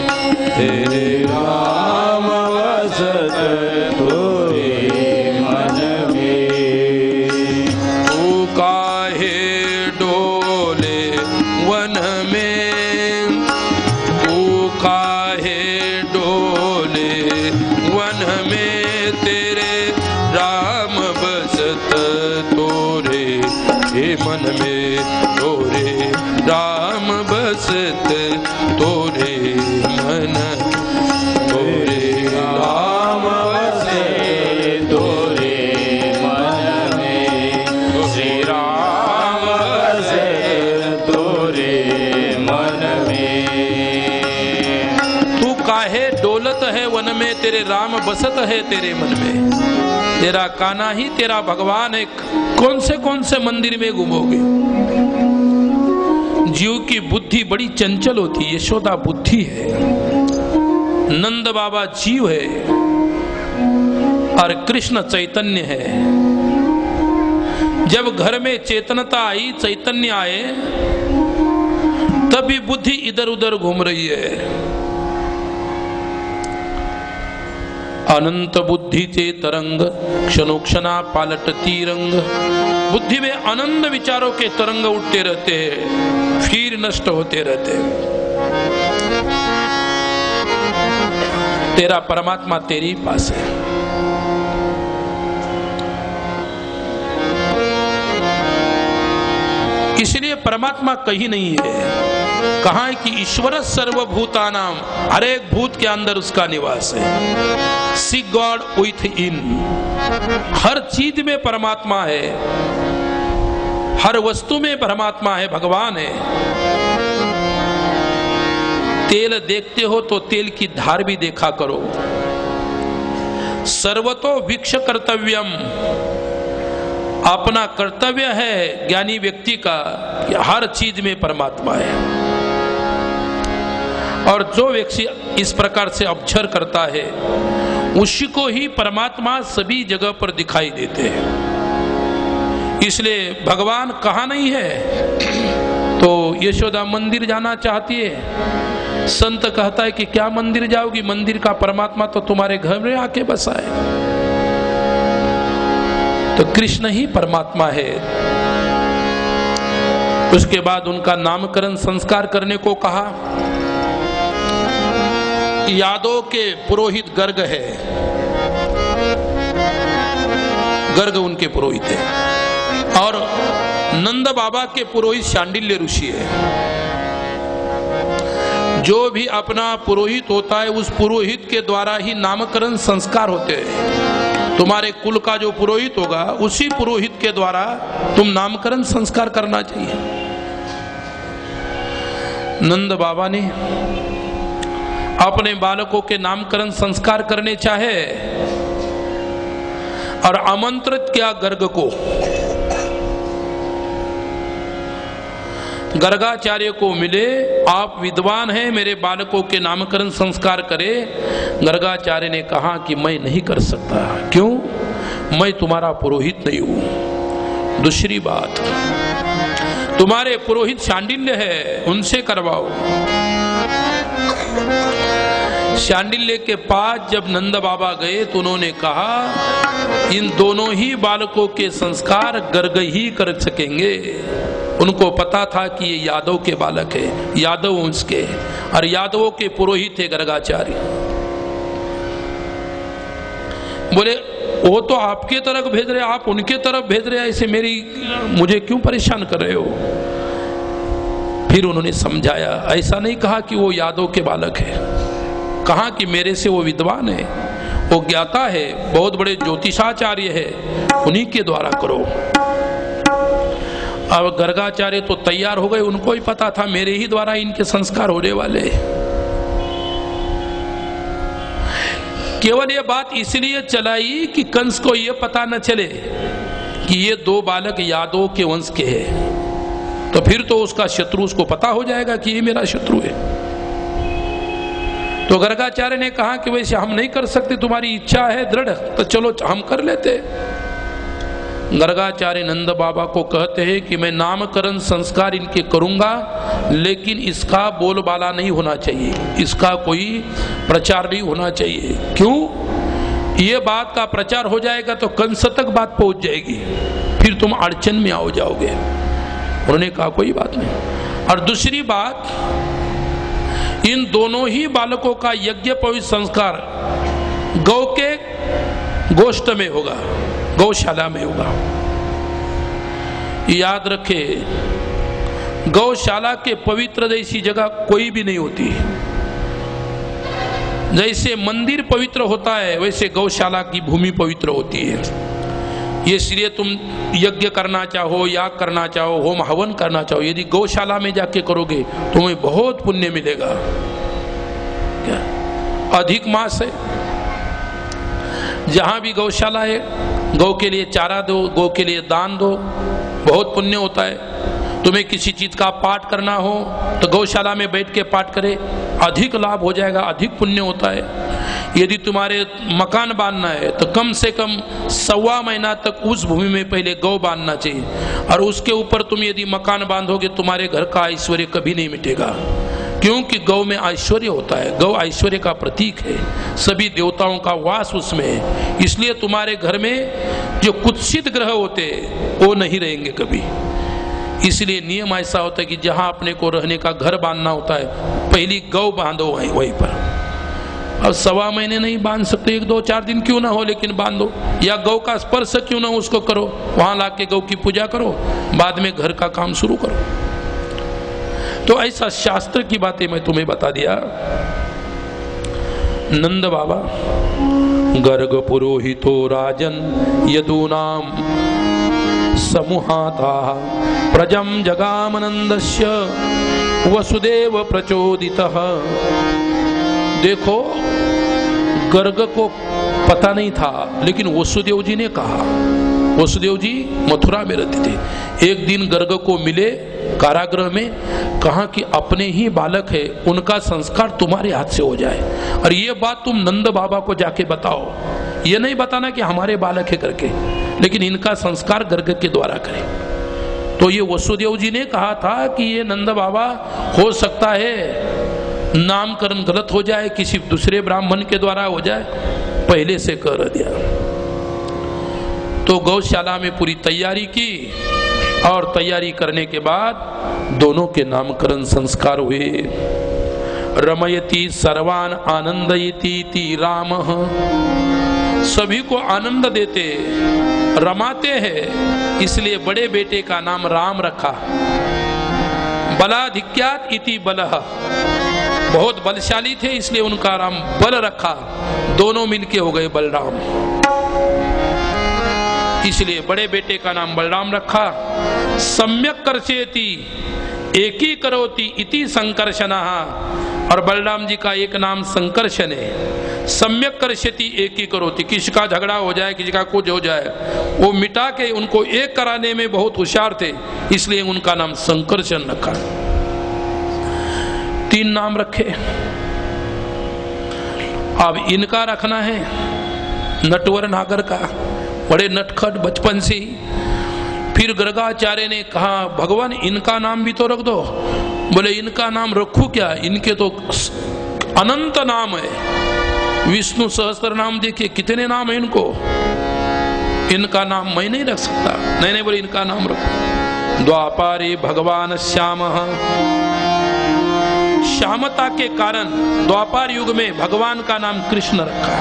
तेरे राम बसत तोरे मन में। तू काहे डोले वन में, तू काहे डोले वन में, तेरे राम बसत तोरे मन में, तोरे राम बसत तोरे मन, तोरे राम बसे तोरे मन में, तोरे राम बसे तोरे मन में। तू काहे डोलत है वन में, तेरे राम बसत है तेरे मन में। तेरा कान्हा ही तेरा भगवान है, कौन से मंदिर में घूमोगे। जीव की बुद्धि बड़ी चंचल होती है, यशोदा बुद्धि है, नंद बाबा जीव है, और कृष्ण चैतन्य है। जब घर में चेतनता आई, चैतन्य आए, तभी बुद्धि इधर उधर घूम रही है। अनंत बुद्धि चे तरंग, क्षणोक्षणा पालटती रंग। बुद्धि में अनंत विचारों के तरंग उठते रहते हैं, फिर नष्ट होते रहते हैं। तेरा परमात्मा तेरे ही पास है। इसलिए परमात्मा कहीं नहीं है। कहा है कि ईश्वर सर्वभूतानाम, हर एक भूत के अंदर उसका निवास है। सी गॉड विथ इन, हर चीज में परमात्मा है, हर वस्तु में परमात्मा है, भगवान है। तेल देखते हो तो तेल की धार भी देखा करो। सर्वतो वीक्ष कर्तव्यम, अपना कर्तव्य है ज्ञानी व्यक्ति का कि हर चीज में परमात्मा है। और जो व्यक्ति इस प्रकार से ऑब्जर्व करता है उसी को ही परमात्मा सभी जगह पर दिखाई देते हैं। इसलिए भगवान कहाँ नहीं है तो यशोदा मंदिर जाना चाहती है। संत कहता है कि क्या मंदिर जाओगी, मंदिर का परमात्मा तो तुम्हारे घर में आके बसा है। तो कृष्ण ही परमात्मा है। उसके बाद उनका नामकरण संस्कार करने को कहा। यादव के पुरोहित गर्ग है, गर्ग उनके पुरोहित है, और नंद बाबा के पुरोहित शांडिल्य ऋषि है। जो भी अपना पुरोहित होता है उस पुरोहित के द्वारा ही नामकरण संस्कार होते हैं। तुम्हारे कुल का जो पुरोहित होगा उसी पुरोहित के द्वारा तुम नामकरण संस्कार करना चाहिए। नंद बाबा ने अपने बालकों के नामकरण संस्कार करने चाहे और आमंत्रित किया गर्ग को। गर्गाचार्य को मिले, आप विद्वान हैं, मेरे बालकों के नामकरण संस्कार करें। गर्गाचार्य ने कहा कि मैं नहीं कर सकता। क्यों? मैं तुम्हारा पुरोहित नहीं हूं। दूसरी बात, तुम्हारे पुरोहित शांडिल्य है, उनसे करवाओ। शांडिल्य के पास जब नंद बाबा गए तो उन्होंने कहा इन दोनों ही बालकों के संस्कार गर्ग ही कर सकेंगे। उनको पता था कि ये यादव के बालक है, यादव वंश के, और यादवों के पुरोहित थे गर्गाचार्य। बोले वो तो आपके तरफ भेज रहे, आप उनके तरफ भेज रहे, ऐसे मुझे क्यों परेशान कर रहे हो? फिर उन्होंने समझाया, ऐसा नहीं कहा कि वो यादव के बालक है, कहा कि मेरे से वो विद्वान है, वो ज्ञाता है, बहुत बड़े ज्योतिषाचार्य है, उन्हीं के द्वारा करो। अब गर्गाचार्य तो तैयार हो गए, उनको ही पता था मेरे ही द्वारा इनके संस्कार होने वाले। केवल ये बात इसलिए चलाई कि कंस को ये पता न चले कि ये दो बालक यादव के वंश के हैं, तो फिर तो उसका शत्रु, उसको पता हो जाएगा कि ये मेरा शत्रु है। तो गर्गाचार्य ने कहा कि वैसे हम नहीं कर सकते, तुम्हारी इच्छा है दृढ़ तो चलो हम कर लेते। गर्गाचार्य नंद बाबा को कहते हैं कि मैं नामकरण संस्कार इनके करूंगा, लेकिन इसका बोलबाला नहीं होना चाहिए, इसका कोई प्रचार नहीं होना चाहिए। क्यों? ये बात का प्रचार हो जाएगा तो कंस तक बात पहुंच जाएगी, फिर तुम अड़चन में आओ जाओगे। उन्होंने कहा कोई बात नहीं। और दूसरी बात, इन दोनों ही बालकों का यज्ञ पवित्र संस्कार गौ के गोष्ठ में होगा, गौशाला में होगा। याद रखे, गौशाला के पवित्र जैसी जगह कोई भी नहीं होती। जैसे मंदिर पवित्र होता है वैसे गौशाला की भूमि पवित्र होती है। ये इसलिए तुम यज्ञ करना चाहो, याग करना चाहो, होम हवन करना चाहो, यदि गौशाला में जाके करोगे तुम्हें बहुत पुण्य मिलेगा। क्या? अधिक मास है, जहां भी गौशाला है गौ के लिए चारा दो, गौ के लिए दान दो, बहुत पुण्य होता है। तुम्हें किसी चीज का पाठ करना हो तो गौशाला में बैठ के पाठ करे, अधिक लाभ हो जाएगा, अधिक पुण्य होता है। यदि तुम्हारे मकान बांधना है तो कम से कम 1.25 महीना तक उस भूमि में पहले गौ बांधना चाहिए, और उसके ऊपर तुम यदि मकान बांधोगे तुम्हारे घर का ऐश्वर्य कभी नहीं मिटेगा। क्योंकि गौ में ऐश्वर्य होता है, गौ ऐश्वर्य का प्रतीक है, सभी देवताओं का वास उसमें है। इसलिए तुम्हारे घर में जो कुत्सित ग्रह होते हैं वो नहीं रहेंगे कभी। इसलिए नियम ऐसा होता है कि जहां अपने को रहने का घर बांधना होता है पहली गौ बांधो वहीं पर। अब 1.25 महीने नहीं बांध सकते, 1-2-4 दिन क्यों ना हो लेकिन बांधो, या गौ का स्पर्श क्यों ना उसको करो, वहां लाके गौ की पूजा करो, बाद में घर का काम शुरू करो। तो ऐसा शास्त्र की बातें मैं तुम्हें बता दिया। नंद बाबा गर्ग पुरोहितो राजन यदूनाम समूहाता प्रजम जगामनंदस्य वसुदेव प्रचोदितः। देखो, गर्ग को पता नहीं था, लेकिन वसुदेव जी ने कहा। वसुदेव जी मथुरा में रहते थे। एक दिन गर्ग को मिले कारागृह में, कहा कि अपने ही बालक है, उनका संस्कार तुम्हारे हाथ से हो जाए, और ये बात तुम नंद बाबा को जाके बताओ। ये नहीं बताना कि हमारे बालक है करके, लेकिन इनका संस्कार गर्ग के द्वारा करें। तो ये वसुदेव जी ने कहा था कि ये नंद बाबा, हो सकता है नामकरण गलत हो जाए, किसी दूसरे ब्राह्मण के द्वारा हो जाए, पहले से कर दिया। तो गौशाला में पूरी तैयारी की, और तैयारी करने के बाद दोनों के नामकरण संस्कार हुए। रमयति सर्वान आनंदयति रामः, सभी को आनंद देते, रमाते हैं, इसलिए बड़े बेटे का नाम राम रखा। बलाधिक्यात इति बलः, बहुत बलशाली थे इसलिए उनका नाम बल रखा। दोनों मिलके हो गए बलराम, इसलिए बड़े बेटे का नाम बलराम रखा। सम्यक कर्षयति एकी करोति इति संकर्षणः, और बलराम जी का एक नाम संकर्षण है। सम्यक कर्षयति एकी करोति, किसी का झगड़ा हो जाए, किसी का कुछ हो जाए, वो मिटा के उनको एक कराने में बहुत होशियार थे, इसलिए उनका नाम संकर्षण रखा। 3 नाम रखे। अब इनका रखना है नटवर नागर का, बड़े नटखट बचपन से ही। फिर गर्गाचार्य ने कहा, भगवान इनका नाम भी तो रख दो। बोले इनका नाम रखूं क्या, इनके तो अनंत नाम है। विष्णु सहस्त्र नाम देखिए कितने नाम है इनको, इनका नाम मैं नहीं रख सकता। नहीं, बोले इनका नाम रखो। द्वापारे भगवान श्यामः, श्यामता के कारण द्वापार युग में भगवान का नाम कृष्ण रखा,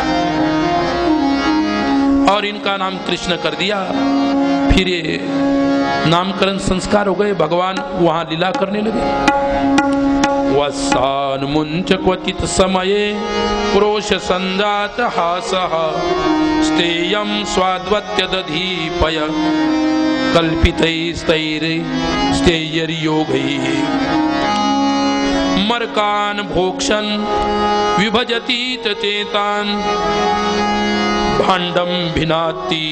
और इनका नाम कृष्ण कर दिया। फिर ये नामकरण संस्कार हो गए, भगवान वहां लीला करने लगे। वत्सान मुंच क्वचित समये क्रोश संजात हासः, स्तेयं स्वाद्वत्य दधीपय कल्पितैस्तैर स्तेयर्योगैः, मर्कान् भोक्षन् विभजति चेतान्, भाण्डं भिनाति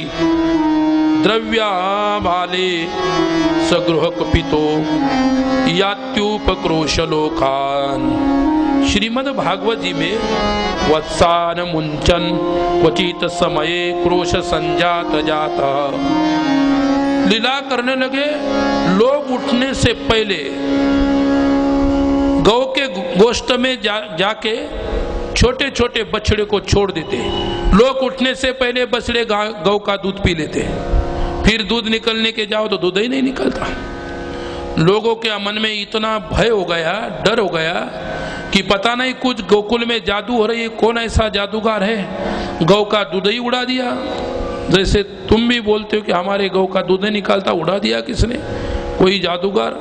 द्रव्याभाले सगृह कपितो यात्युपक्रोशलोकान्। श्रीमद् भागवत जी में वत्सान मुंचन क्वचित समये क्रोश संजात जाता, लीला करने लगे। लोग उठने से पहले गौ के गोष्ठ में जाके छोटे छोटे बछड़े को छोड़ देते। लोग उठने से पहले बछड़े गौ का दूध पी लेते, फिर दूध निकलने के जाओ तो दूध ही नहीं निकलता। लोगों के मन में इतना भय हो गया, डर हो गया कि पता नहीं कुछ गोकुल में जादू हो रही है, कौन ऐसा जादूगर है, गौ का दूध ही उड़ा दिया। जैसे तुम भी बोलते हो कि हमारे गौ का दूध नहीं निकलता, उड़ा दिया किसने, कोई जादूगर।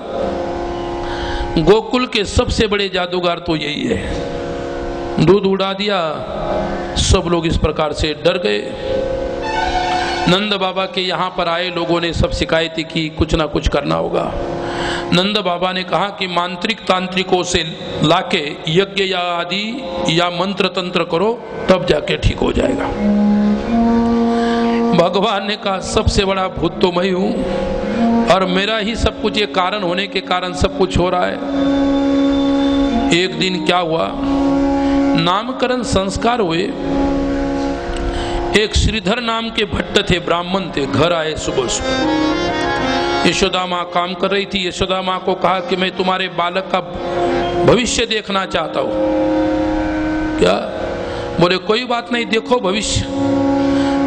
गोकुल के सबसे बड़े जादूगर तो यही है, दूध उड़ा दिया। सब लोग इस प्रकार से डर गए। नंद बाबा के यहाँ पर आए लोगों ने सब शिकायत की, कुछ ना कुछ करना होगा। नंद बाबा ने कहा कि मांत्रिक तांत्रिकों से लाके यज्ञ या आदि या मंत्र तंत्र करो, तब जाके ठीक हो जाएगा। भगवान ने कहा सबसे बड़ा भूत तो मैं हूं, और मेरा ही सब कुछ ये कारण होने के कारण सब कुछ हो रहा है। एक दिन क्या हुआ, नामकरण संस्कार हुए। एक श्रीधर नाम के भट्ट थे, ब्राह्मण थे, घर आए सुबह सुबह। यशोदा माँ काम कर रही थी। यशोदा माँ को कहा कि मैं तुम्हारे बालक का भविष्य देखना चाहता हूँ। क्या? बोले कोई बात नहीं, देखो भविष्य।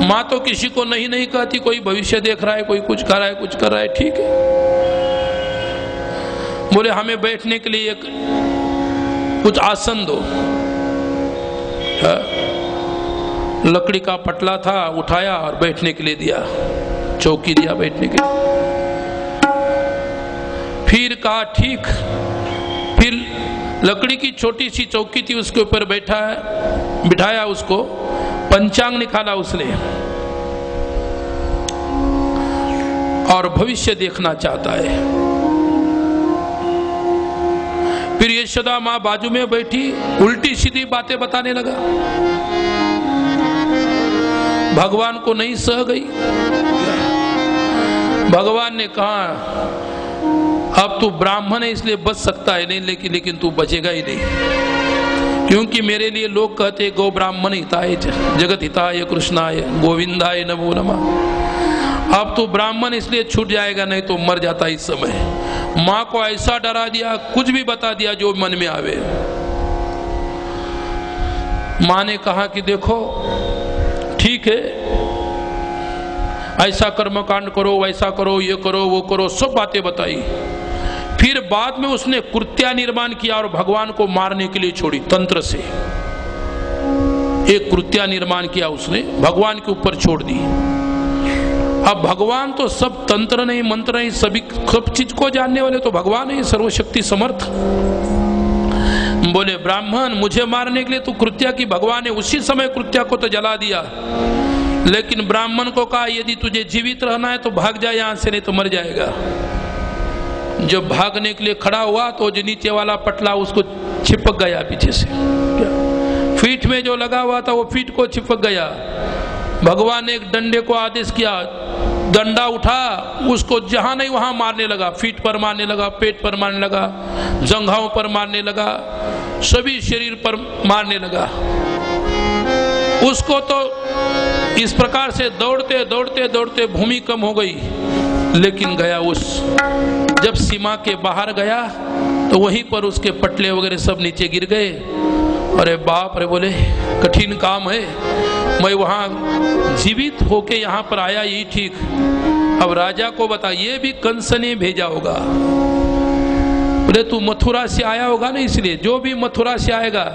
माँ तो किसी को नहीं नहीं कहती, कोई भविष्य देख रहा है, कोई कुछ कर रहा है, कुछ कर रहा है, ठीक है। बोले हमें बैठने के लिए एक कुछ आसन दो। लकड़ी का पटला था, उठाया और बैठने के लिए दिया, चौकी दिया बैठने के लिए। फिर कहा ठीक। फिर लकड़ी की छोटी सी चौकी थी, उसके ऊपर बिठाया उसको, पंचांग निकाला उसने और भविष्य देखना चाहता है। फिर यशोदा माँ बाजू में बैठी, उल्टी सीधी बातें बताने लगा। भगवान को नहीं सह गई। भगवान ने कहा अब तू ब्राह्मण है इसलिए बच सकता है, नहीं लेकिन तू बचेगा ही नहीं, क्योंकि मेरे लिए लोग कहते गो ब्राह्मण हिताय जगत हिताय कृष्णाय गोविंदाय नमो नमः। अब तू ब्राह्मण इसलिए छूट जाएगा, नहीं तो मर जाता इस समय। माँ को ऐसा डरा दिया, कुछ भी बता दिया जो मन में आवे। माँ ने कहा कि देखो ठीक है, ऐसा कर्मकांड करो, वैसा करो, ये करो, वो करो, सब बातें बताई। फिर बाद में उसने कृत्या निर्माण किया और भगवान को मारने के लिए छोड़ी, तंत्र से एक कृत्या निर्माण किया उसने, भगवान के ऊपर छोड़ दी। अब भगवान तो सब तंत्र नहीं, मंत्र नहीं, सब चीज को जानने वाले तो भगवान है, सर्वशक्ति समर्थ। बोले ब्राह्मण मुझे मारने के लिए तू कृत्या की, भगवान ने उसी समय कृत्या को तो जला दिया, लेकिन ब्राह्मण को कहा यदि तुझे जीवित रहना है तो भाग जा यहां से, नहीं तो मर जाएगा। जब भागने के लिए खड़ा हुआ तो जो नीचे वाला पटला उसको चिपक गया पीछे से, फीट में जो लगा हुआ था वो फीट को चिपक गया। भगवान ने एक डंडे को आदेश किया, डंडा उठा, उसको जहां नहीं वहां मारने लगा, फीट पर मारने लगा, पेट पर मारने लगा, जंघाओं पर मारने लगा, सभी शरीर पर मारने लगा। उसको तो इस प्रकार से दौड़ते दौड़ते दौड़ते भूमि कम हो गई, लेकिन गया जब सीमा के बाहर गया तो वहीं पर उसके पटले वगैरह सब नीचे गिर गए। अरे बाप रे, बोले कठिन काम है, मैं वहां जीवित होके यहाँ पर आया यही ठीक। अब राजा को बता, ये भी कंस ने भेजा होगा। बोले तू मथुरा से आया होगा ना, इसलिए जो भी मथुरा से आएगा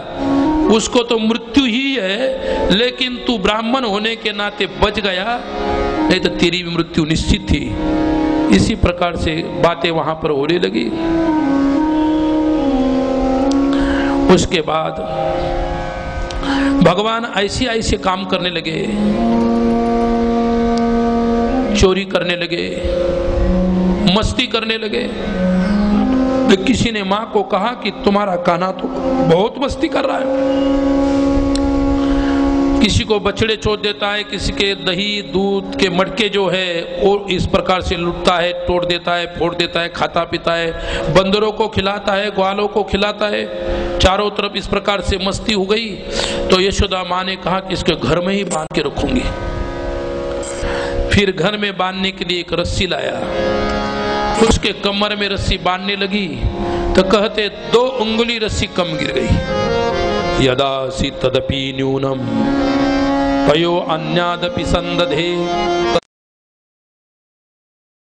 उसको तो मृत्यु ही है, लेकिन तू ब्राह्मण होने के नाते बच गया, नहीं तो तेरी भी मृत्यु निश्चित थी। इसी प्रकार से बातें वहां पर होने लगी। उसके बाद भगवान ऐसे काम करने लगे, चोरी करने लगे, मस्ती करने लगे। तो किसी ने माँ को कहा कि तुम्हारा कान्हा तो बहुत मस्ती कर रहा है, किसी को बछड़े चोट देता है, किसी के दही दूध के मटके जो है वो इस प्रकार से लुटता है, तोड़ देता है, फोड़ देता है, खाता पीता है, बंदरों को खिलाता है, ग्वालों को खिलाता है, चारों तरफ इस प्रकार से मस्ती हो गई। तो यशोदा माँ ने कहा कि इसके घर में ही बांध के रखूंगी। फिर घर में बांधने के लिए एक रस्सी लाया, उसके कमर में रस्सी बांधने लगी तो कहते 2 उंगली रस्सी कम गिर गई। यदासी तदपि न्यूनम पयो अन्यादपि संदधे